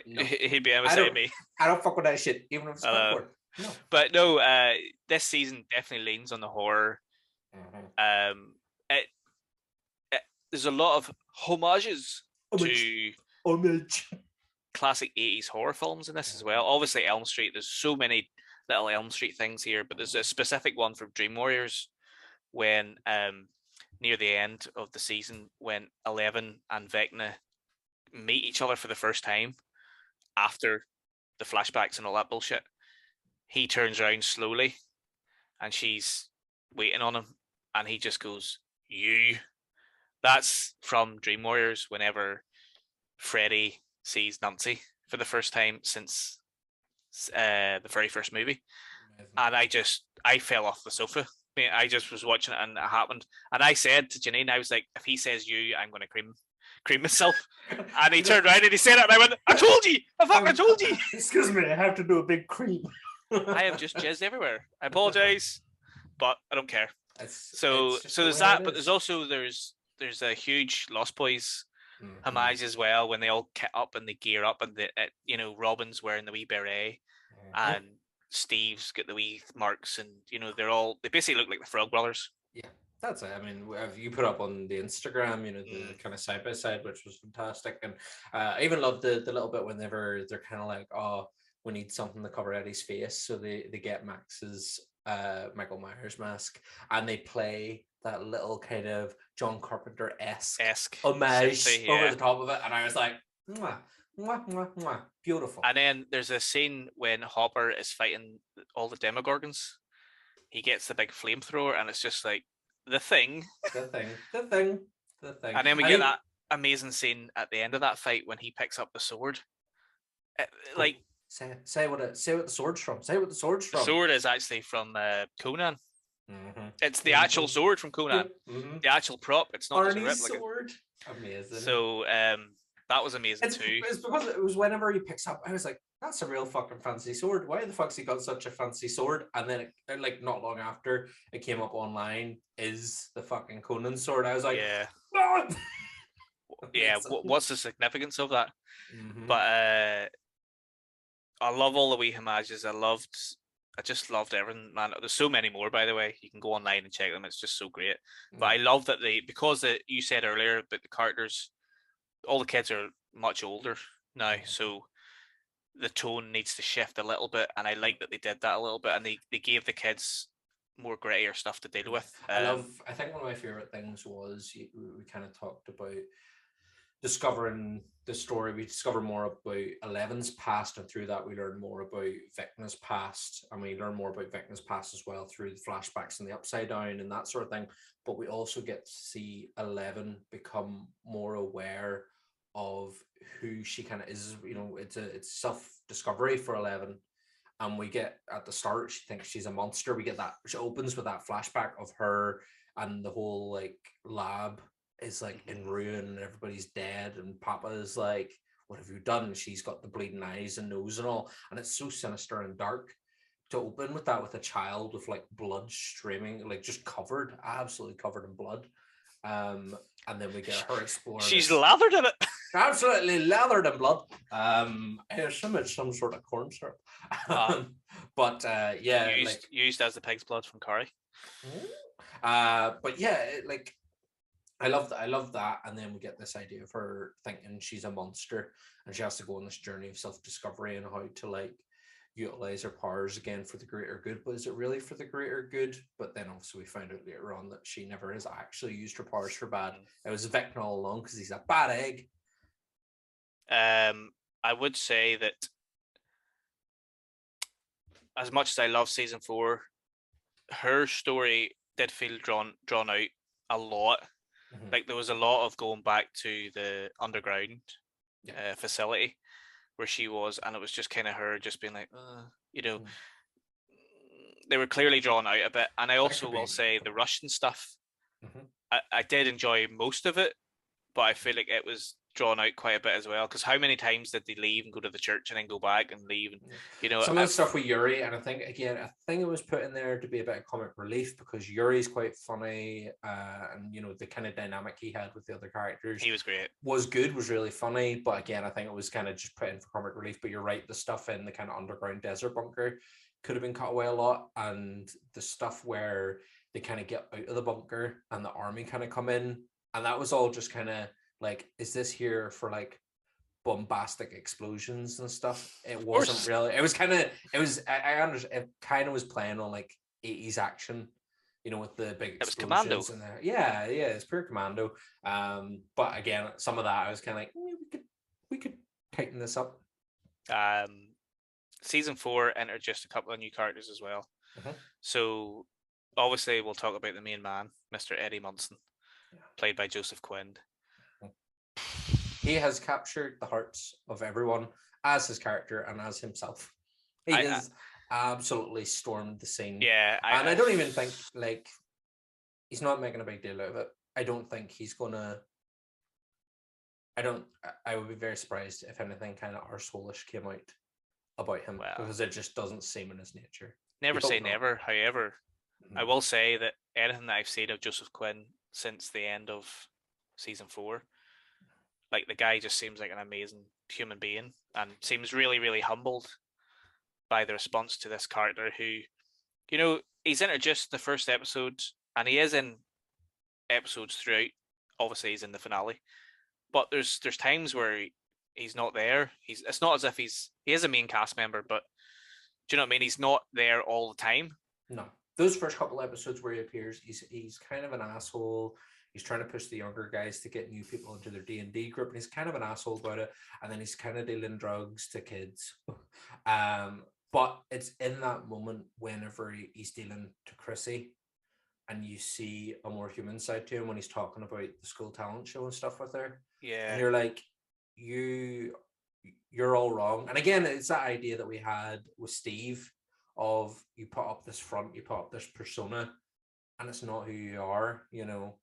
No. He'd be beside me. I don't fuck with that shit, even if it's cardboard. No. But no, this season definitely leans on the horror. There's a lot of homages to classic 80s horror films in this as well. Obviously, Elm Street. There's so many little Elm Street things here, but there's a specific one from Dream Warriors when near the end of the season, when Eleven and Vecna meet each other for the first time after the flashbacks and all that bullshit. He turns around slowly and she's waiting on him, and he just goes, "You." That's from Dream Warriors, whenever Freddy sees Nancy for the first time since the very first movie. Amazing. And I fell off the sofa. I just was watching it and it happened. And I said to Janine, I was like, if he says "you," I'm going to cream myself. And he turned around and he said it, and I went, "I told you! I told you!" Excuse me, I have to do a big cream. I have just jizzed everywhere. I apologize, but I don't care. So there's that, but there's a huge Lost Boys homage as well, when they all kit up and they gear up, and Robin's wearing the wee beret, and Steve's got the wee marks, and they basically look like the Frog Brothers. Yeah. That's it. I mean, you put up on the Instagram, the kind of side by side, which was fantastic, and I even loved the little bit whenever they're kind of like, "Oh, we need something to cover Eddie's face," so they get Max's Michael Myers mask, and they play that little kind of John Carpenter-esque homage over the top of it, and I was like, "Mwah, mwah, mwah, mwah, beautiful." And then there's a scene when Hopper is fighting all the Demogorgons. He gets the big flamethrower, and it's just like, the thing. And then we get that amazing scene at the end of that fight when he picks up the sword. Say what the sword's from. Say what the sword's from. The sword is actually from Conan. It's the actual sword from Conan. The actual prop. It's not just a replica. Sword. Amazing. So that was amazing too. It's because it was whenever he picks up, I was like, that's a real fucking fancy sword. Why the fuck's he got such a fancy sword? And then like not long after it came up online is the fucking Conan sword. I was like, yeah. Oh! Yeah, what's the significance of that? But I love all the wee homages. I loved I just loved everything, man. There's so many more, by the way. You can go online and check them. It's just so great. But I love that you said earlier about the characters, all the kids are much older now, so the tone needs to shift a little bit, and I like that they did that a little bit, and they gave the kids more grittier stuff to deal with. I think one of my favorite things was we kind of talked about discovering the story. We discover more about Eleven's past, and through that we learn more about Vecna's past, and we learn more about Vecna's past as well through the flashbacks and the Upside Down and that sort of thing. But we also get to see 11 become more aware of who she kind of is. It's self-discovery for 11. And we get at the start, she thinks she's a monster. We get that, she opens with that flashback of her, and the whole like lab is like in ruin and everybody's dead, and Papa is like, what have you done? She's got the bleeding eyes and nose and all, and it's so sinister and dark. To open with that, with a child with like blood streaming, like just absolutely covered in blood, and then we get her exploring. She's lathered in it. Absolutely lathered in blood. I assume it's some sort of corn syrup. But yeah, used as the pig's blood from curry. But yeah, I love that. And then we get this idea of her thinking she's a monster, and she has to go on this journey of self-discovery and how to like utilize her powers again for the greater good. But is it really for the greater good? But then also we find out later on that she never has actually used her powers for bad. It was Vecna all along, because he's a bad egg. I would say that as much as I love season 4, her story did feel drawn out a lot. Like there was a lot of going back to the underground facility where she was, and it was just kind of her just being like, they were clearly drawn out a bit. And I also will say the Russian stuff, I did enjoy most of it, but I feel like it was drawn out quite a bit as well, because how many times did they leave and go to the church and then go back and leave, and some of the stuff with Yuri, and I think it was put in there to be a bit of comic relief, because Yuri's quite funny, and the kind of dynamic he had with the other characters, he was great, was really funny. But again, I think it was kind of just put in for comic relief. But you're right, the stuff in the kind of underground desert bunker could have been cut away a lot, and the stuff where they kind of get out of the bunker and the army kind of come in, and that was all just kind of like, is this here for like bombastic explosions and stuff? It wasn't really. It was kind of. It was. I understand. It kind of was playing on like 80s action, with the big explosions in there. Yeah, it's pure commando. But again, some of that I was kind of like, we could tighten this up. Season 4 introduced a couple of new characters as well. So obviously we'll talk about the main man, Mr. Eddie Munson, played by Joseph Quinn. He has captured the hearts of everyone as his character and as himself. He has absolutely stormed the scene. Yeah. I don't even think, like, he's not making a big deal out of it. I don't think he's gonna. I would be very surprised if anything kind of arsehole-ish came out about him, because it just doesn't seem in his nature. Never say never. However, I will say that anything that I've seen of Joseph Quinn since the end of season 4, like, the guy just seems like an amazing human being, and seems really, really humbled by the response to this character who, he's introduced in the first episode, and he is in episodes throughout. Obviously, he's in the finale, but there's times where he's not there. It's not as if he is a main cast member, but do you know what I mean? He's not there all the time. No, those first couple episodes where he appears, he's kind of an asshole. He's trying to push the younger guys to get new people into their D&D group, and he's kind of an asshole about it. And then he's kind of dealing drugs to kids. But it's in that moment whenever he's dealing to Chrissy, and you see a more human side to him when he's talking about the school talent show and stuff with her. Yeah. And you're like, you're all wrong. And again, it's that idea that we had with Steve of, you put up this front, you put up this persona, and it's not who you are. You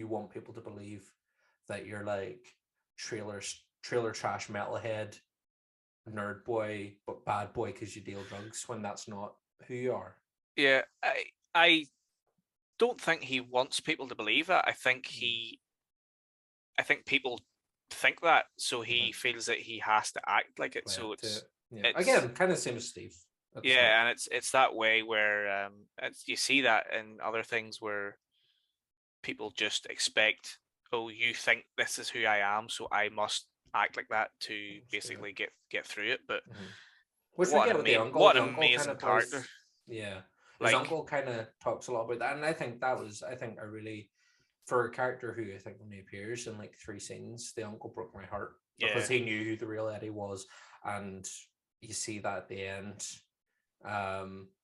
want people to believe that you're like trailer trash metalhead nerd boy, but bad boy because you deal drugs, when that's not who you are. Yeah, I don't think he wants people to believe that. I think people think that, so he feels that he has to act like it. So it's again kind of same as Steve. Yeah, and it's that way where you see that in other things where people just expect, oh, you think this is who I am, so I must act like that to basically get through it. But which we get with the uncle. What The an uncle kind amazing of character! does, his uncle kind of talks a lot about that, and I think a really, for a character who I think only appears in like 3 scenes, the uncle broke my heart because he knew who the real Eddie was, and you see that at the end,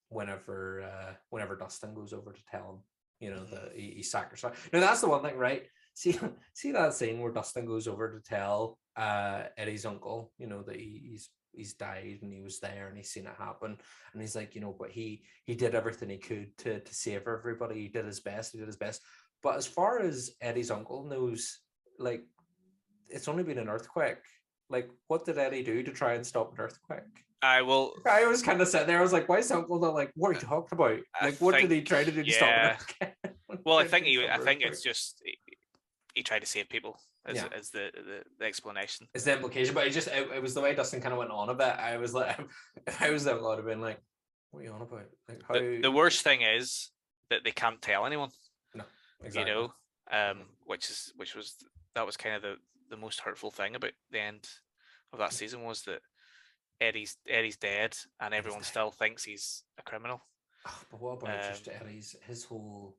whenever Dustin goes over to tell him, that he sacrificed. Now that's the one thing, right? See that scene where Dustin goes over to tell Eddie's uncle, that he's died and he was there and he's seen it happen, and he's like, but he did everything he could to save everybody. He did his best. But as far as Eddie's uncle knows, like, it's only been an earthquake. Like, what did Eddie do to try and stop an earthquake? I was kind of sitting there. I was like, why is Uncle not like, what are you talking about? Like, what did he try to do to stop an earthquake? Well, I think it's just he tried to save people as the explanation. It's the implication, but it was the way Dustin kind of went on a bit. I was like, if I was them, I would have been like, what are you on about? Like, how... the worst thing is that they can't tell anyone. No, exactly. That was kind of the most hurtful thing about the end of that season, was that Eddie's dead and everyone still thinks he's a criminal. Oh, but what about just Eddie's his whole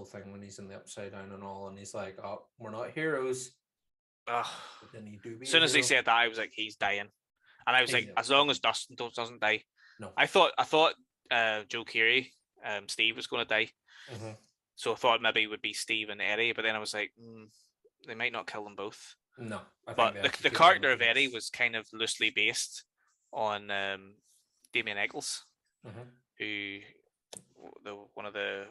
thing when he's in the Upside Down and all, and he's like, oh, we're not heroes. But then as soon as he said that, I was like, he's dying, and I was like, as long as Dustin doesn't die. No, I thought Joe Keery, Steve was going to die, so I thought maybe it would be Steve and Eddie, but then I was like, they might not kill them both. No, but the character of Eddie was kind of loosely based on Damien Eccles, who one of the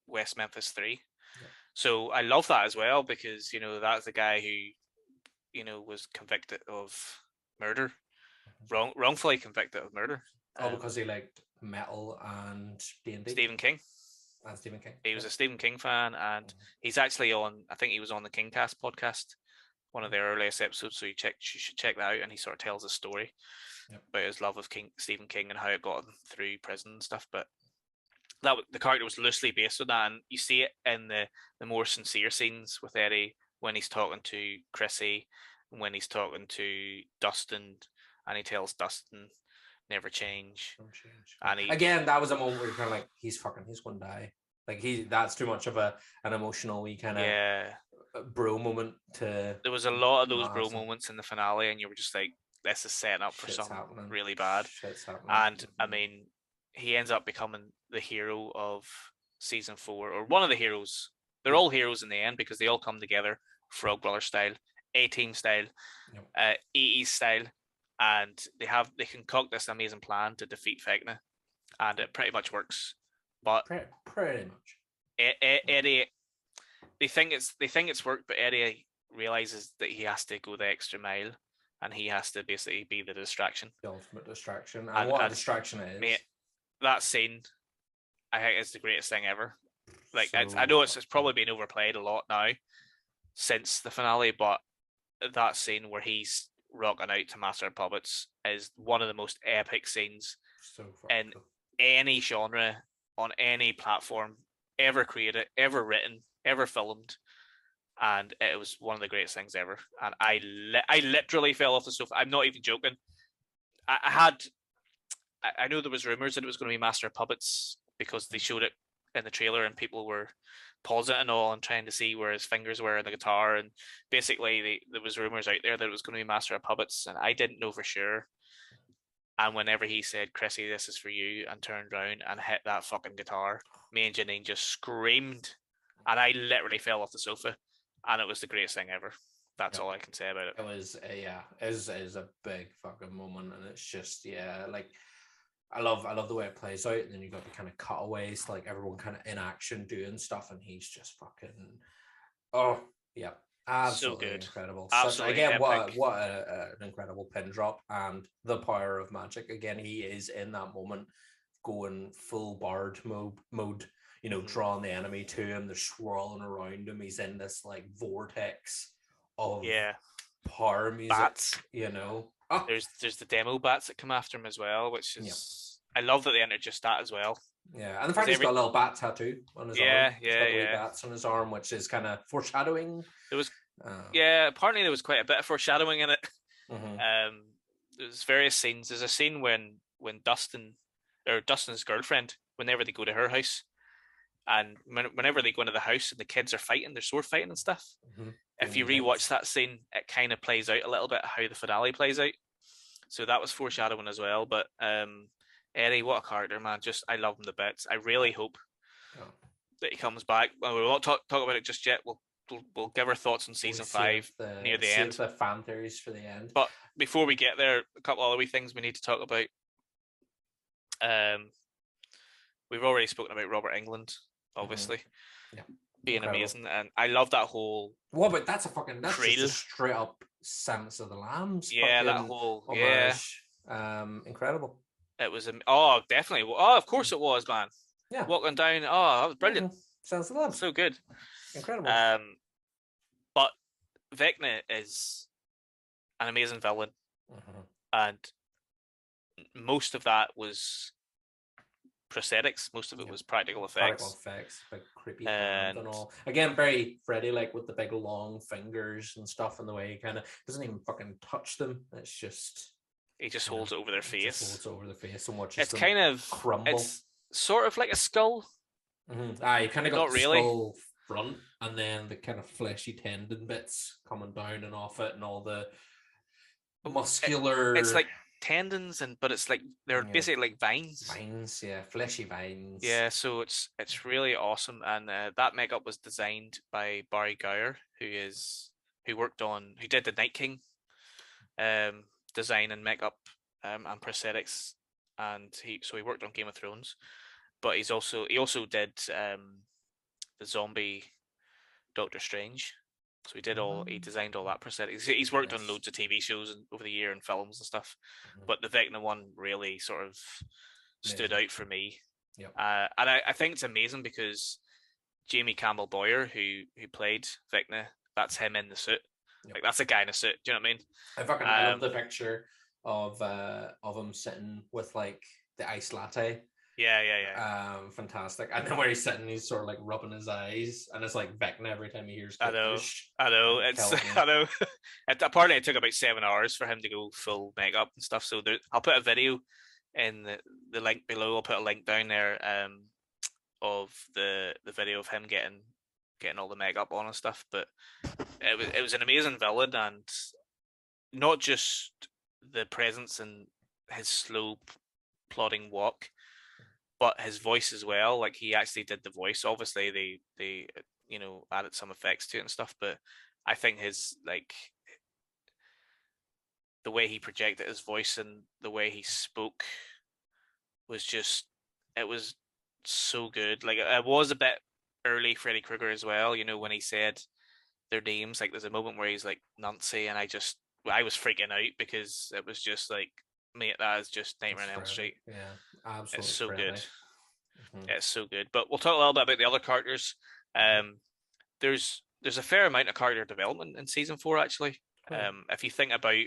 West Memphis 3. Yeah. So I love that as well, because that's the guy who was convicted of murder, wrongfully convicted of murder. Because he liked metal and D&D. Stephen King. And Stephen King. He was a Stephen King fan, and he's actually on. I think he was on the Kingcast podcast, one of their earliest episodes. So you should check that out. And he sort of tells a story about his love of Stephen King and how it got him through prison and stuff. But the character was loosely based on that, and you see it in the more sincere scenes with Eddie when he's talking to Chrissy, when he's talking to Dustin, and he tells Dustin, never change. And again, that was a moment where you're kind of like, he's going to die. Like, that's too much of an emotional kind of bro moment. There was a lot of those bro moments in the finale, and you were just like, this is setting up for something really bad. And I mean, he ends up becoming the hero of season 4, or one of the heroes. They're all heroes in the end because they all come together, Frog Brother style, A-Team style, 80s style. And they concoct this amazing plan to defeat Vecna, and it pretty much works. But pretty much, Eddie, they think it's worked, but Eddie realizes that he has to go the extra mile, and he has to basically be the distraction, the ultimate distraction. And what a distraction it is. Mate, that scene, I think, is the greatest thing ever. Like, I know it's probably been overplayed a lot now since the finale, but that scene where he's rocking out to Master of Puppets is one of the most epic scenes in any genre, on any platform, ever created, ever written, ever filmed, and it was one of the greatest things ever. And I literally fell off the sofa. I'm not even joking. I know there was rumors that it was going to be Master of Puppets because they showed it in the trailer and people were pausing it and all and trying to see where his fingers were in the guitar, and basically there was rumors out there that it was going to be Master of Puppets, and I didn't know for sure. And whenever he said, Chrissy, this is for you, and turned around and hit that fucking guitar, me and Janine just screamed, and I literally fell off the sofa, and it was the greatest thing ever. That's all I can say about it. It was it is a big fucking moment, and it's just like, I love the way it plays out, and then you got the kind of cutaways, like everyone kind of in action doing stuff, and he's just fucking absolutely so good. Incredible. Absolutely again, epic. what an incredible pin drop, and the power of magic. Again, he is in that moment going full bard mode, drawing the enemy to him. They're swirling around him. He's in this like vortex of power music, bats. you know. Oh. There's the demo bats that come after him as well, which is I love that they introduced that as well. Yeah, and the fact he's got a little bat tattoo on his arm. He's got wee bats on his arm, which is kind of foreshadowing. There was apparently there was quite a bit of foreshadowing in it. There's various scenes. There's a scene when Dustin's girlfriend, whenever they go to her house, and whenever they go into the house and the kids are fighting, they're sword fighting and stuff. If you rewatch that scene, it kind of plays out a little bit how the finale plays out. So that was foreshadowing as well. But Eddie, what a character, man! Just I love him to bits. I really hope that he comes back. Well, we won't talk about it just yet. We'll give our thoughts on season 5 near the end. The fan theories for the end. But before we get there, a couple other wee things we need to talk about. We've already spoken about Robert Englund, obviously, being incredible. Amazing, and I love that whole. Well, but that's just a straight up Silence of the Lambs. Yeah, that whole homage. Incredible. It was definitely. Of course it was, man. Yeah, walking down. That was brilliant. Silence of the Lambs, so good, incredible. But Vecna is an amazing villain, and most of that was prosthetics. Most of it was practical effects. Big creepy hand and all. Again, very Freddy, like with the big long fingers and stuff, and the way he kind of doesn't even fucking touch them. It's just he just holds it over their face. Just holds it over the face and watches it's them kind of crumble. It's sort of like a skull. You kind of got the skull front, and then the kind of fleshy tendon bits coming down and off it, and all the muscular. It's like tendons, but it's like they're basically like vines, fleshy vines. So it's really awesome. And that makeup was designed by Barry Gower, who did the Night King design and makeup and prosthetics, and he worked on Game of Thrones, but he also did the zombie Doctor Strange. So he designed all that prosthetics. He's worked on loads of TV shows over the year and films and stuff, but the Vecna one really sort of stood out for me. And I think it's amazing because Jamie Campbell Boyer, who played Vecna, that's him in the suit. Like that's a guy in a suit. Do you know what I mean? I love the picture of him sitting with like the iced latte. Fantastic. And then where he's sitting, he's sort of like rubbing his eyes, and it's like Vecna every time he hears. I know. I know. Apparently, it took about 7 hours for him to go full makeup and stuff. So I'll put a video in the link below. I'll put a link down there of the video of him getting all the makeup on and stuff. But it was an amazing villain, and not just the presence and his slow plodding walk, but his voice as well. Like he actually did the voice. Obviously, they added some effects to it and stuff. But I think his the way he projected his voice and the way he spoke was it was so good. Like it was a bit early Freddy Krueger as well. When he said their names. Like there's a moment where he's like Nancy, and I was freaking out because it was just like, mate, that is just Nightmare on Elm Street. Yeah, absolutely. It's so good. It's so good. But we'll talk a little bit about the other characters. There's a fair amount of character development in season 4 actually. If you think about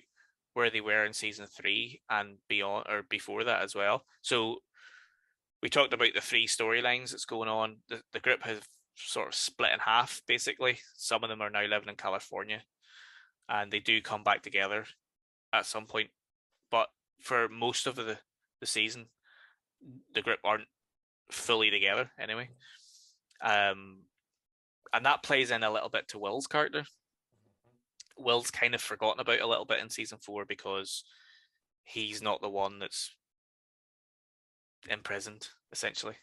where they were in season 3 and beyond, or before that as well. So we talked about the 3 storylines that's going on. The group have sort of split in half basically. Some of them are now living in California, and they do come back together at some point. But for most of the season, the group aren't fully together anyway. And that plays in a little bit to Will's character. Will's kind of forgotten about a little bit in season 4 because he's not the one that's imprisoned, essentially.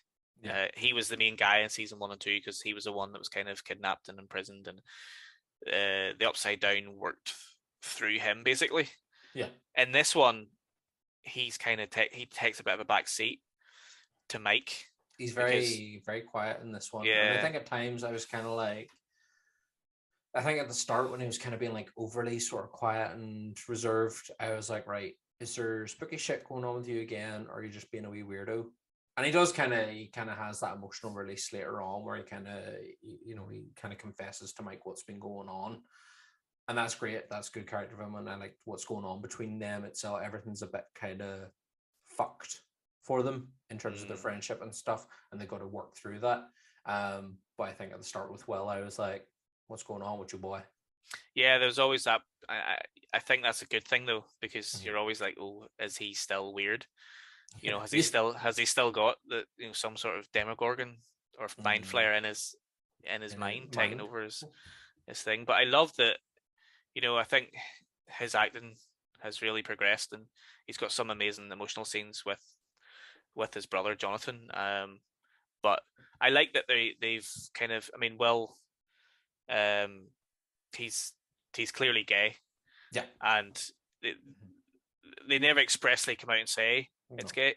He was the main guy in season 1 and 2 because he was the one that was kind of kidnapped and imprisoned, and the Upside Down worked through him, basically. In this one, he's kind of he takes a bit of a back seat to Mike. He's very quiet in this one. And I think at times I was kind of like, I think at the start when he was kind of being like overly sort of quiet and reserved, I was like, right, is there spooky shit going on with you again, or are you just being a wee weirdo? And he kind of has that emotional release later on where he kind of confesses to Mike what's been going on. and that's great. That's good character development. I like what's going on between them. It's all everything's a bit kind of fucked for them in terms of their friendship and stuff, and they got to work through that. But I think at the start with Will, I was like, "What's going on with your boy?" Yeah, there's always that. I think that's a good thing though, because you're always like, "Oh, is he still weird? You know, has he still got the some sort of Demogorgon or mind flayer in his mind taking over his thing?" But I love that. I think his acting has really progressed, and he's got some amazing emotional scenes with his brother Jonathan. But I like that they've kind of. I mean, Will, he's clearly gay. Yeah, and they never expressly come out and say it's gay.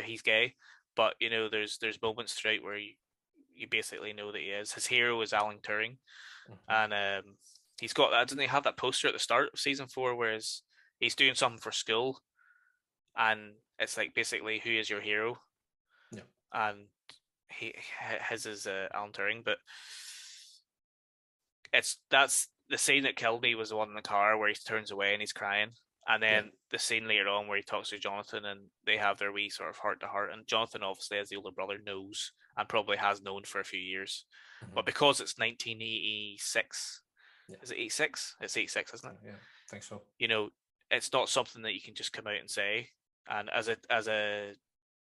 He's gay, but there's moments throughout where you basically know that he is. His hero is Alan Turing, and he's got that. Doesn't he have that poster at the start of season 4, whereas he's doing something for school, and it's like basically who is your hero? Yeah, and his is Alan Turing, but that's the scene that killed me was the one in the car where he turns away and he's crying. And then the scene later on where he talks to Jonathan and they have their wee sort of heart to heart. And Jonathan, obviously, as the older brother, knows and probably has known for a few years. But because it's 1986, is it 86? It's 86, isn't it? Yeah, I think so. It's not something that you can just come out and say. And as a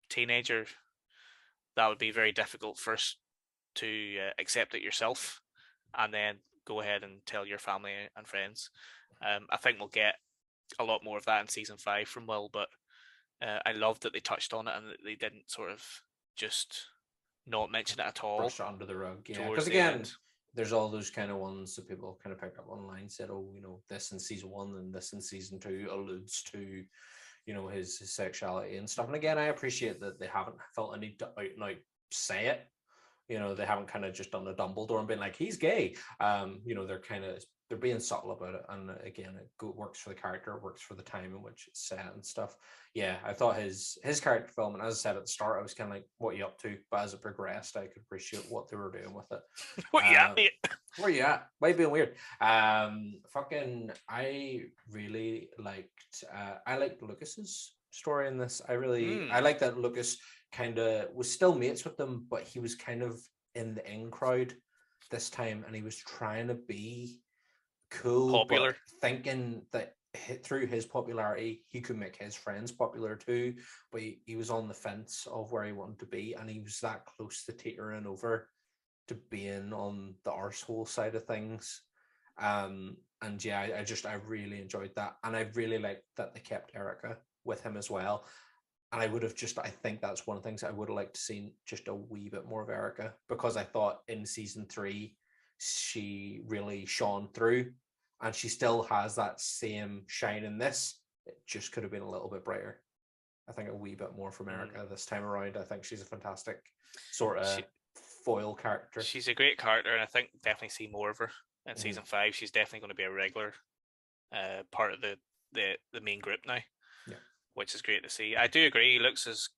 teenager, that would be very difficult first to accept it yourself, and then go ahead and tell your family and friends. I think we'll get a lot more of that in season 5 from Will, but I love that they touched on it and that they didn't sort of just not mention it at all. Brush it under the rug. Yeah, because again, there's all those kind of ones that people kind of picked up online, said, "Oh, this in season 1 and this in season 2 alludes to, his sexuality and stuff." And again, I appreciate that they haven't felt a need to out and out say it. They haven't kind of just done a Dumbledore and been like, he's gay. They're being subtle about it. And again, it works for the character, it works for the time in which it's set and stuff. Yeah, I thought his character development, as I said at the start, I was kind of like, what are you up to? But as it progressed, I could appreciate what they were doing with it. What you at, mate? Where you at? Why are you being weird? I really liked, I liked Lucas's story in this. I like that Lucas kind of was still mates with them, but he was kind of in the in crowd this time, and he was trying to be cool, popular, but thinking that through his popularity he could make his friends popular too. But he was on the fence of where he wanted to be, and he was that close to teetering over to being on the arsehole side of things. And yeah, I really enjoyed that, and I really liked that they kept Erica with him as well. And I think that's one of the things I would have liked to see, just a wee bit more of Erica, because I thought in season 3 she really shone through, and she still has that same shine in this. It just could have been a little bit brighter. I think a wee bit more from Erica this time around. I think she's a fantastic sort of foil character. She's a great character, and I think definitely see more of her in season 5. She's definitely going to be a regular part of the main group now. Yeah. Which is great to see. I do agree. Luke's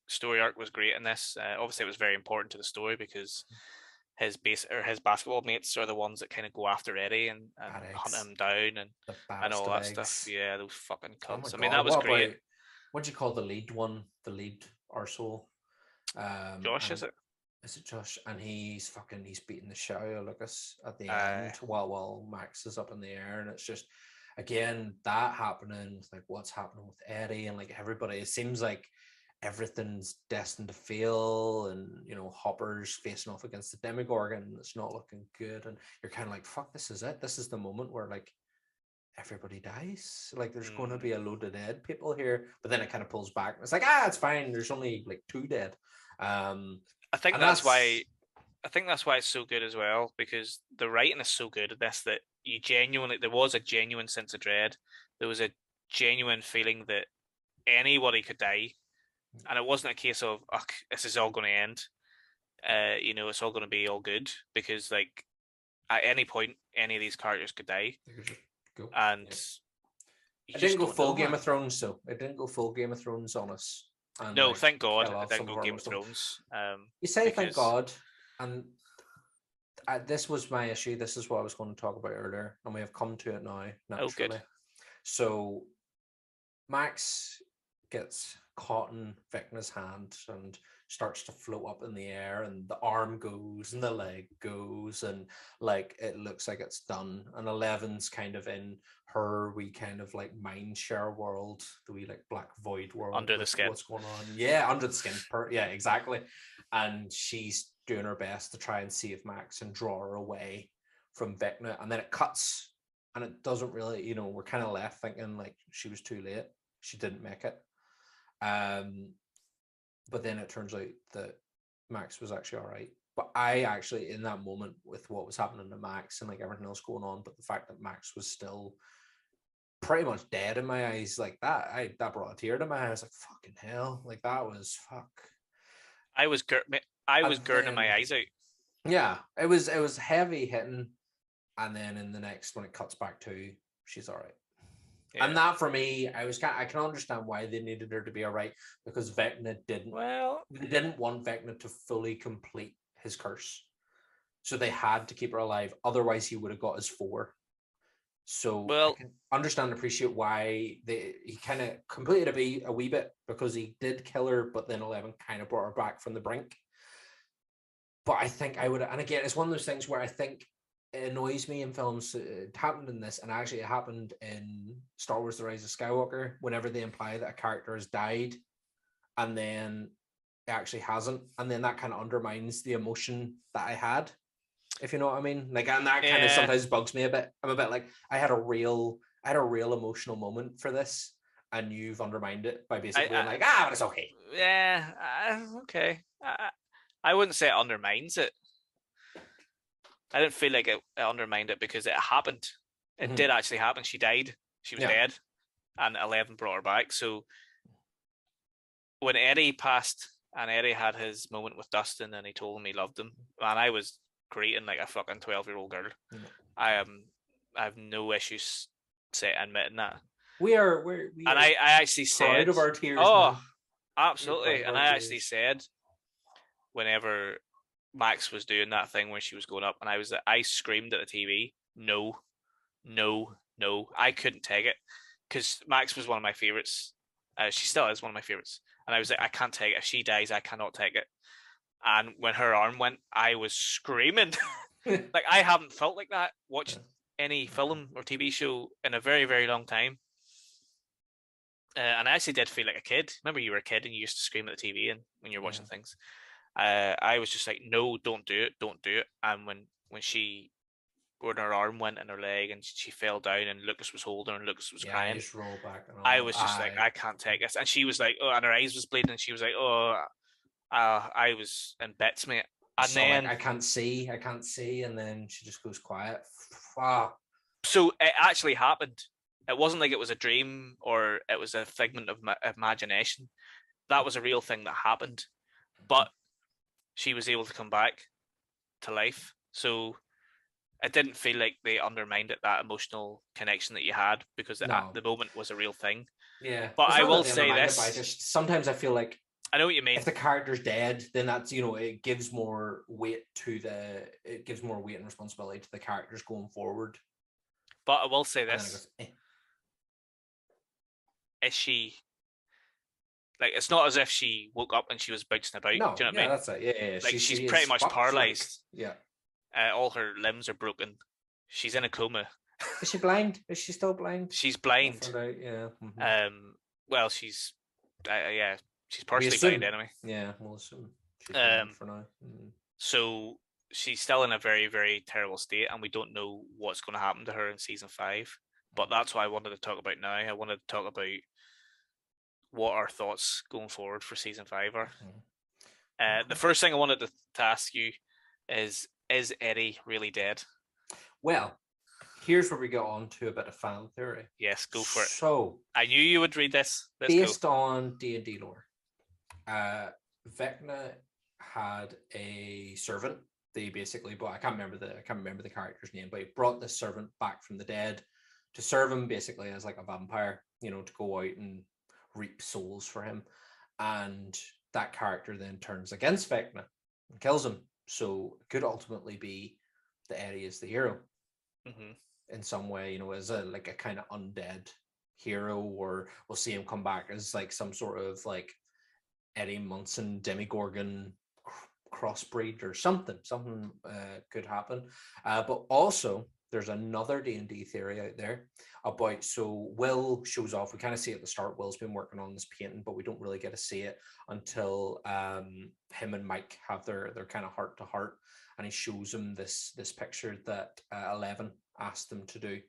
story arc was great in this. Obviously, it was very important to the story because his basketball mates are the ones that kind of go after Eddie and hunt him down and all that stuff. Yeah, those fucking cunts. I mean, that was great. What do you call the lead one? The lead arsehole? Josh, is it? Is it Josh? And he's beating the shit out of Lucas at the end while Max is up in the air, and it's just, again, that happening with like what's happening with Eddie and like everybody. It seems like everything's destined to fail, and Hopper's facing off against the Demogorgon, and it's not looking good, and you're kind of like, fuck, this is it. This is the moment where like everybody dies. Like there's going to be a load of dead people here, but then it kind of pulls back. It's like, it's fine. There's only like 2 dead. I think that's why it's so good as well, because the writing is so good at this that there was a genuine sense of dread. There was a genuine feeling that anybody could die, and it wasn't a case of, this is all going to end. It's all going to be all good, because like at any point any of these characters could die. Go. And it didn't go full Game of Thrones, so it didn't go full Game of Thrones on us. No, thank God it didn't go Game of Thrones. You say thank God, and this was my issue. This is what I was going to talk about earlier, and we have come to it now, Oh, good. naturally. So Max gets caught in Vecna's hand and starts to float up in the air, and the arm goes and the leg goes, and like it looks like it's done. And Eleven's kind of in her wee kind of like mind share world, the wee like black void world Under the skin. What's going on? Yeah, under the skin. Yeah, exactly. And she's doing her best to try and save Max and draw her away from Vecna, and then it cuts, and it doesn't really, you know, we're kind of left thinking like she was too late, she didn't make it. But then it turns out that Max was actually all right. But I actually, in that moment, with what was happening to Max and like everything else going on, but the fact that Max was still pretty much dead in my eyes, like that brought a tear to my eyes. Like, fucking hell, like that was fuck. I was gurning my eyes out. Yeah, it was heavy hitting, and then in the next, when it cuts back to, she's all right. Yeah. And that for me, I can understand why they needed her to be all right, because Vecna didn't want Vecna to fully complete his curse, so they had to keep her alive. Otherwise, he would have got his 4. So I can understand and appreciate why he kind of completed a wee bit, because he did kill her, but then 11 kind of brought her back from the brink. But I think I would, and again, it's one of those things where I think it annoys me in films. It happened in this, and actually it happened in Star Wars: The Rise of Skywalker, whenever they imply that a character has died and then it actually hasn't, and then that kind of undermines the emotion that I had, if you know what I mean. Like, and that kind of sometimes bugs me a bit. I'm a bit like, I had a real emotional moment for this, and you've undermined it by basically being like, but it's okay. Yeah, okay. I wouldn't say it undermines it. I didn't feel like it undermined it, because it happened. It did actually happen. She died. She was dead, and 11 brought her back. So when Eddie passed and Eddie had his moment with Dustin and he told him he loved him, man, I was greeting like a fucking 12-year-old girl. I have no issues admitting that. We are I actually said, proud of our tears. Oh, man. Absolutely. And I actually said, whenever Max was doing that thing when she was going up, and I screamed at the TV, no. I couldn't take it, because Max was one of my favorites. She still is one of my favorites, and I was like, I can't take it. If she dies, I cannot take it. And when her arm went, I was screaming. Like, I haven't felt like that watching any film or TV show in a very, very long time. And I actually did feel like a kid. Remember, you were a kid and you used to scream at the TV and when you're watching things. I was just like, no, don't do it. And when her arm went in her leg and she fell down and Lucas was holding her and Lucas was crying, just roll back and all. I was just like, I can't take this. And she was like, oh, and her eyes was bleeding, and she was like, oh, I was in bits, mate. And so then like, I can't see, and then she just goes quiet. Wow. So it actually happened. It wasn't like it was a dream or it was a figment of imagination. That was a real thing that happened. But she was able to come back to life. So it didn't feel like they undermined it, that emotional connection that you had, because the moment was a real thing. Yeah. But I will say this. Sometimes I feel like, I know what you mean. If the character's dead, then that's, it gives more weight and responsibility to the characters going forward. But I will say this. Is she, like, it's not as if she woke up and she was bouncing about. No, do you know what I mean? That's it. Yeah. Like, she's pretty much paralyzed. Yeah. All her limbs are broken. She's in a coma. Is she blind? Is she still blind? She's blind. Yeah. Well, she's she's partially blind anyway. Yeah, we'll assume she's blind for now. So she's still in a very, very terrible state, and we don't know what's going to happen to her in season 5. But that's what I wanted to talk about now. I wanted to talk about what our thoughts going forward for season 5 are. The first thing I wanted to ask you is Eddie really dead? Well, here's where we get on to a bit of fan theory. Yes, go for it. So I knew you would read this. Based on D&D lore, Vecna had a servant. They basically brought, I can't remember the character's name, but he brought this servant back from the dead to serve him basically as like a vampire, to go out and reap souls for him. And that character then turns against Vecna and kills him. So it could ultimately be that Eddie is the hero Mm-hmm. in some way, you know, as a like a kind of undead hero, or we'll see him come back as like some sort of like Eddie Munson Demigorgon crossbreed or something. Something could happen. But also, there's another D&D theory out there about, so Will shows off. We kind of see at the start, Will's been working on this painting, but we don't really get to see it until him and Mike have their kind of heart to heart, and he shows him this picture that 11 asked them to do,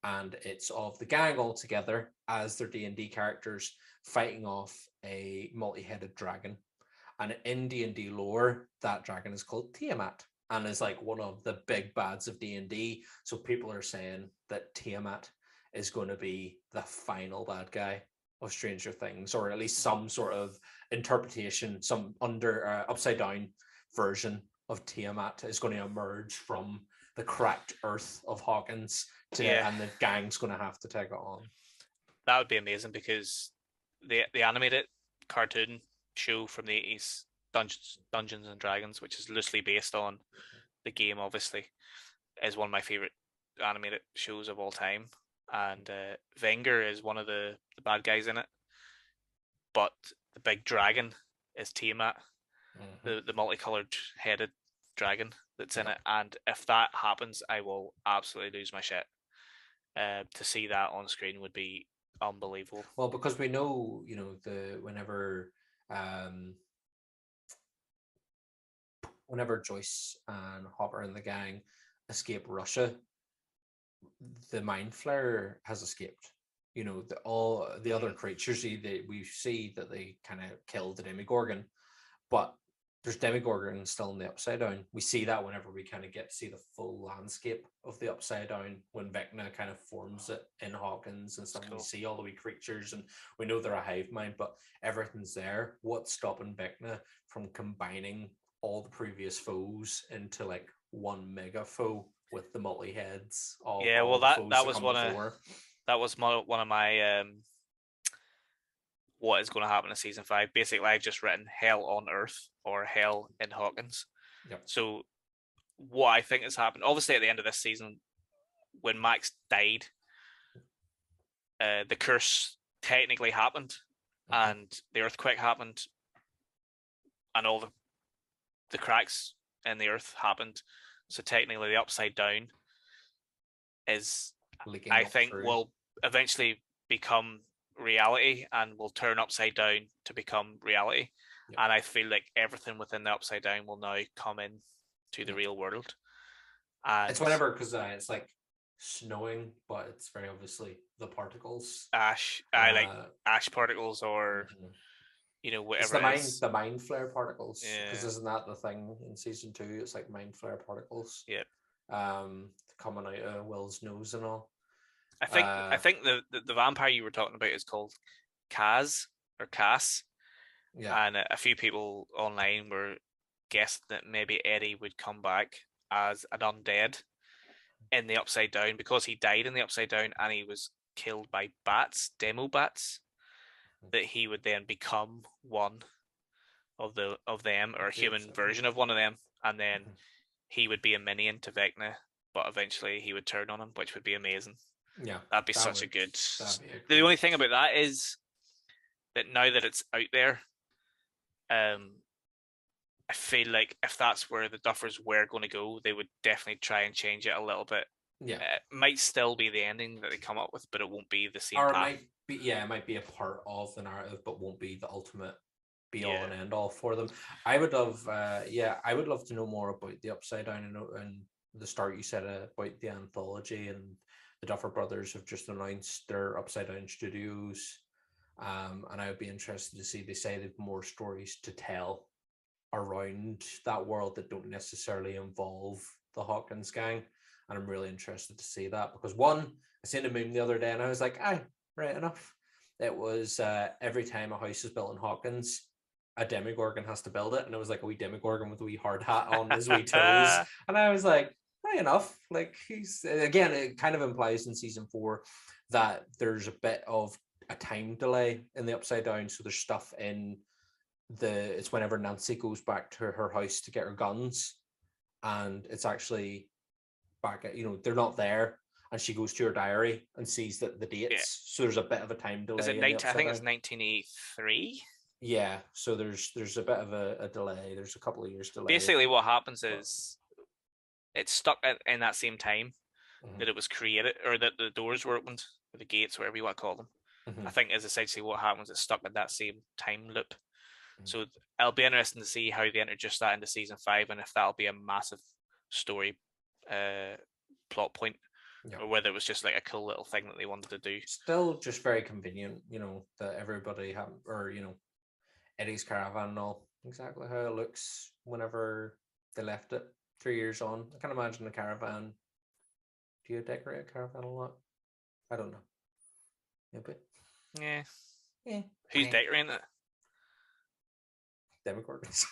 and it's of the gang all together as their D&D characters fighting off a multi-headed dragon. And in D&D lore, that dragon is called Tiamat and is like one of the big bads of D&D. So people are saying that Tiamat is going to be the final bad guy of Stranger Things, or at least some sort of interpretation, some upside down version of Tiamat is going to emerge from the cracked earth of Hawkins and the gang's going to have to take it on. That would be amazing, because the animated cartoon show from the 80s, Dungeons and Dragons, which is loosely based on the game, obviously, is one of my favorite animated shows of all time. And Wenger is one of the bad guys in it, but the big dragon is Tiamat, the multicolored headed dragon that's in it. And if that happens, I will absolutely lose my shit. To see that on screen would be unbelievable. Well, because we know, you know, whenever Joyce and Hopper and the gang escape Russia, the Mind Flayer has escaped. You know, all the other creatures, we see that they kind of killed the Demigorgon, but there's Demigorgon still in the Upside Down. We see that whenever we kind of get to see the full landscape of the Upside Down, when Vecna kind of forms it in Hawkins and stuff. Cool. We see all the wee creatures, and we know they're a hive mind, but everything's there. What's stopping Vecna from combining all the previous foes into like one mega foe with the multi heads? That was one of my what is going to happen in season 5. Basically, I've just written Hell on Earth or Hell in Hawkins. Yep. So what I think has happened, obviously at the end of this season, when Max died, the curse technically happened, and the earthquake happened, and all the cracks in the earth happened. So technically the Upside Down is, I think, will eventually become reality and will turn upside down to become reality. Yep. And I feel like everything within the Upside Down will now come in to the real world. And it's whenever, because it's like snowing, but it's very obviously the particles. Ash. I like ash particles, or you know, whatever it's the mind flare particles. Because isn't that the thing in season 2? It's like mind flare particles. Yep. Coming out of Will's nose and all. I think the vampire you were talking about is called Cass. Yeah. And a few people online were guessing that maybe Eddie would come back as an undead in the Upside Down, because he died in the Upside Down and he was killed by bats, demo bats, that he would then become one of them, or a human version of one of them, and then he would be a minion to Vecna, but eventually he would turn on him, which would be amazing. Yeah, that'd be a good. The only thing about that is that now that it's out there, I feel like if that's where the Duffers were going to go, they would definitely try and change it a little bit. Yeah, it might still be the ending that they come up with, but it won't be the same or path. It might be a part of the narrative, but won't be the ultimate be all and end all for them. I would love to know more about the Upside Down, and the start you said about the anthology, and the Duffer Brothers have just announced their Upside Down Studios, and I would be interested to see. They say they've more stories to tell around that world that don't necessarily involve the Hawkins gang, and I'm really interested to see that, because I seen a meme the other day and I was like, right enough. It was every time a house is built in Hawkins, a Demigorgon has to build it, and it was like a wee Demigorgon with a wee hard hat on his wee toes, and I was like, right enough. Like, he's, again, it kind of implies in season 4 that there's a bit of a time delay in the Upside Down, so there's stuff in it's whenever Nancy goes back to her house to get her guns, and it's actually back at, they're not there, and she goes to her diary and sees that the dates. Yeah. So there's a bit of a time delay. Is it I think it's 1983. Yeah, so there's a bit of a delay. There's a couple of years delay. Basically, what happens is it's stuck in that same time that it was created, or that the doors were opened, or the gates, whatever you want to call them. I think is essentially what happens. It's stuck in that same time loop. So it'll be interesting to see how they introduce that into season 5, and if that'll be a massive story plot point, or whether it was just like a cool little thing that they wanted to do. Still just very convenient, that everybody have, or Eddie's caravan and all, exactly how it looks whenever they left it 3 years on. I can imagine the caravan. Do you decorate a caravan a lot? I don't know. Yeah. Who's decorating it? Demogorgons.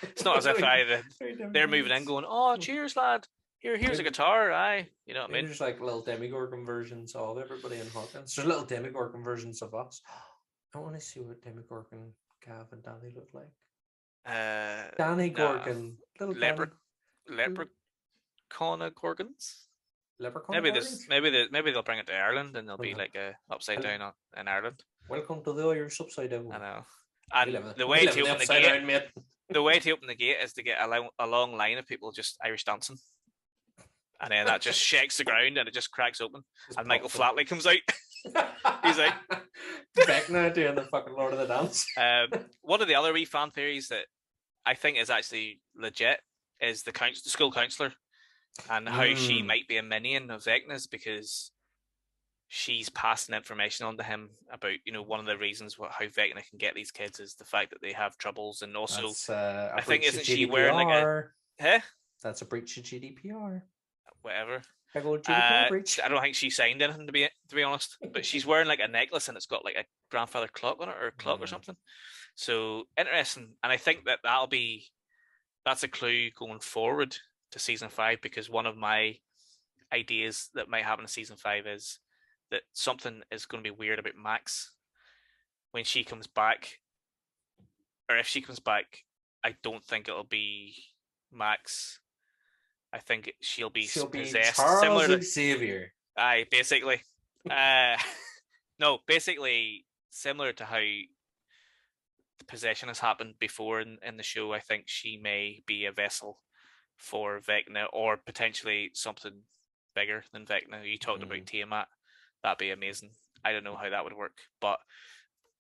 It's not as if they're moving in going, oh, cheers, lad. Here's a guitar, aye. You know what I mean? There's like little Demogorgon versions of everybody in Hawkins. There's little Demogorgon versions of us. I want to see what Demogorgon Gav and Danny look like. Danny Gorgon. Little Leprechaun Gorgons? Leprechaun maybe they'll bring it to Ireland, and they'll be like a upside down in Ireland. Welcome to the Irish upside down. I know. And the way to open the gate, is to get a long line of people just Irish dancing, and then that just shakes the ground and it just cracks open, and Michael Flatley comes out. He's like Vecna doing the fucking Lord of the Dance. One of the other wee fan theories that I think is actually legit is the school counselor, and how she might be a minion of Vecna's, because she's passing information on to him about, one of the reasons how Vecna can get these kids is the fact that they have troubles, and also I think isn't she wearing like That's a breach of GDPR. Whatever. Breach. I don't think she signed anything, to be honest, but she's wearing like a necklace and it's got like a grandfather clock on it, or a clock or something. So interesting, and I think that's a clue going forward to season 5, because one of my ideas that might happen in season 5 is that something is going to be weird about Max when she comes back, or if she comes back. I don't think it'll be Max. I think she'll be possessed, Charles similar to Xavier. Aye, basically. No, basically similar to how the possession has happened before in the show. I think she may be a vessel for Vecna, or potentially something bigger than Vecna. You talked about Tiamat. That'd be amazing. I don't know how that would work, but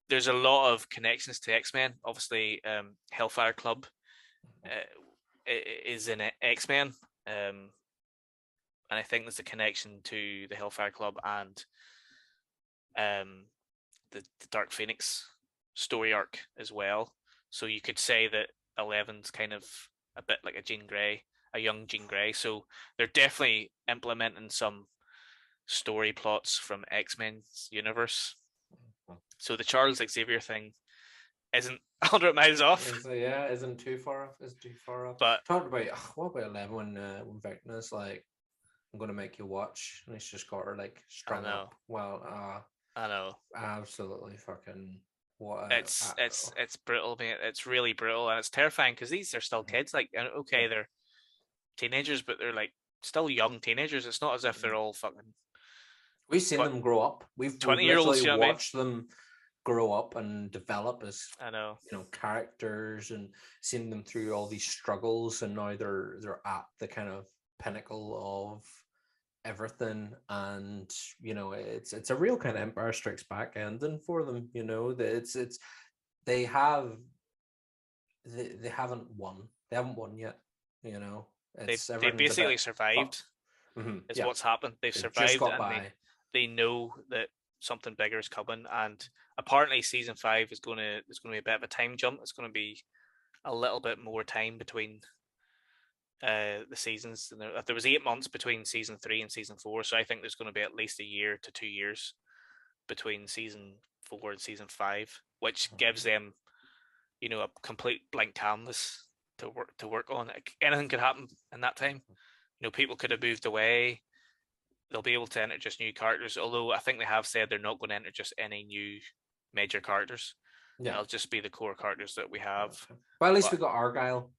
there's a lot of connections to X-Men. Obviously, Hellfire Club is in X-Men, and I think there's a connection to the Hellfire Club and the Dark Phoenix story arc as well. So you could say that 11's kind of a bit like a young Jean Grey. So they're definitely implementing some story plots from X-Men's universe. So the Charles Xavier thing isn't 100 miles off. Isn't too far off. But talking about what about 11 when Vecna's like, I'm gonna make you watch, and he's just got her like strung up. Well, I know. Absolutely fucking what? It's brutal, mate. It's really brutal, and it's terrifying because these are still kids. Like, okay, they're teenagers, but they're like still young teenagers. It's not as if they're all fucking. We've seen them grow up. We've 20-year-olds watched them grow up and develop as characters, and seen them through all these struggles, and now they're at the kind of pinnacle of everything, and it's a real kind of Empire Strikes Back ending for them. They haven't won yet. They basically survived. Is what's happened. They've survived, and they know that something bigger is coming, and apparently season 5 is going to be a bit of a time jump. It's going to be a little bit more time between the seasons. There was 8 months between season 3 and season 4, so I think there's going to be at least a year to 2 years between season 4 and season 5, which gives them a complete blank canvas to work on. Anything could happen in that time. People could have moved away. They'll be able to introduce new characters, although I think they have said they're not going to introduce any new major characters. It'll just be the core characters that we have. Well, at least we got Argyle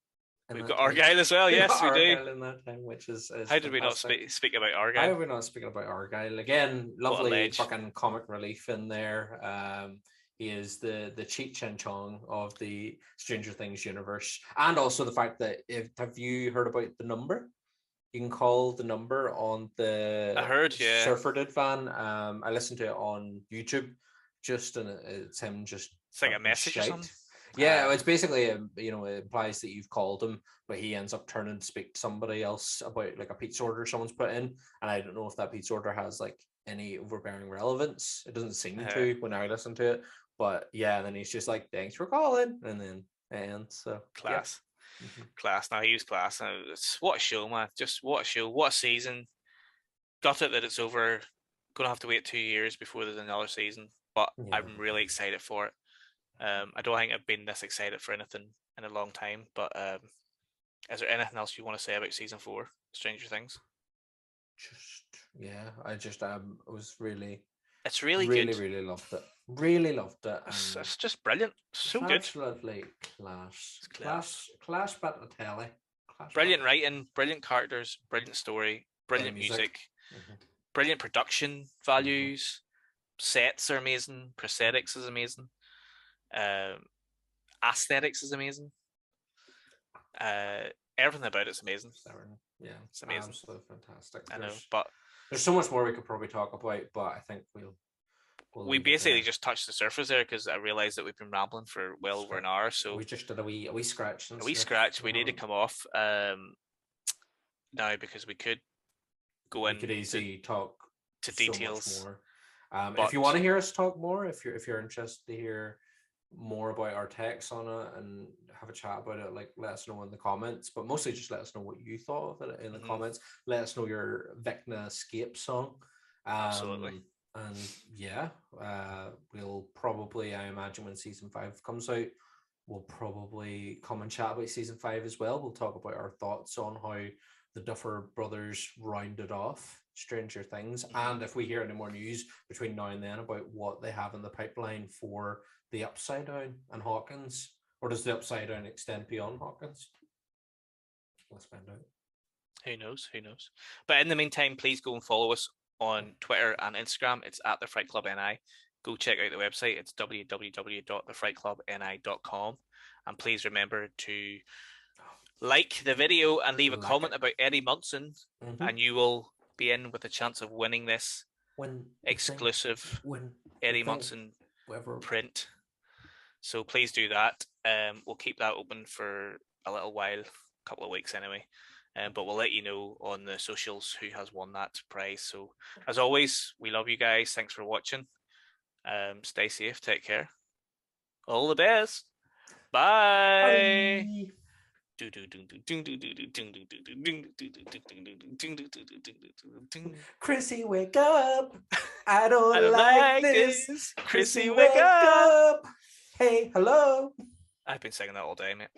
We've got Argyle as well. Yes, we do. Argyle in that time, which is how did we not speak about Argyle? How are we not speaking about Argyle again? Lovely fucking comic relief in there. He is the Cheech and Chong of the Stranger Things universe, and also the fact that have you heard about the number? You can call the number on the Surfer Did van. I listened to it on YouTube, and it's him just. It's like a message or something. Yeah, it's basically it implies that you've called him, but he ends up turning to speak to somebody else about like a pizza order someone's put in, and I don't know if that pizza order has like any overbearing relevance. It doesn't seem to when I listen to it, but yeah, then he's just like, "Thanks for calling," and then so class. Yeah. Class. Now he was class. What a show, man! Just what a show! What a season! Got it that it's over. Gonna have to wait 2 years before there's another season, but I'm really excited for it. I don't think I've been this excited for anything in a long time. But is there anything else you want to say about season 4, Stranger Things? I was really. It's really good. Really loved it. Really loved it. It's just brilliant. So good. Absolutely class, Batelli. Brilliant writing, brilliant characters, brilliant story, brilliant music, brilliant production values. Sets are amazing. Prosthetics is amazing. Aesthetics is amazing. Everything about it's amazing. Yeah, it's amazing. Absolutely fantastic. I know, but there's so much more we could probably talk about, but I think we basically just touched the surface there because I realized that we've been rambling for well over an hour. So we just did a wee scratch. We need to come off now because we could go in. We could easily talk to details more. If you want to hear us talk more, if you're interested to hear more about our takes on it and have a chat about it, like let us know in the comments, but mostly just let us know what you thought of it in the comments. Let us know your Vecna Escape song. Absolutely. And yeah, we'll probably, I imagine when season 5 comes out, we'll probably come and chat about season 5 as well. We'll talk about our thoughts on how the Duffer Brothers rounded off Stranger Things, and if we hear any more news between now and then about what they have in the pipeline for the Upside Down and Hawkins, or does the Upside Down extend beyond Hawkins? Let's find out. Who knows? But in the meantime, please go and follow us on Twitter and Instagram. It's at the Fright Club NI. Go check out the website. It's www.thefrightclubni.com, and please remember to like the video and leave a comment about Eddie Munson, and you will be in with a chance of winning this exclusive Eddie Munson print. So please do that. We'll keep that open for a little while, a couple of weeks anyway. But we'll let you know on the socials who has won that prize. So as always, we love you guys. Thanks for watching. Stay safe. Take care. All the best. Bye. Chrissy, wake up. I don't like this. Chrissy, wake up. Hey, hello. I've been singing that all day, mate.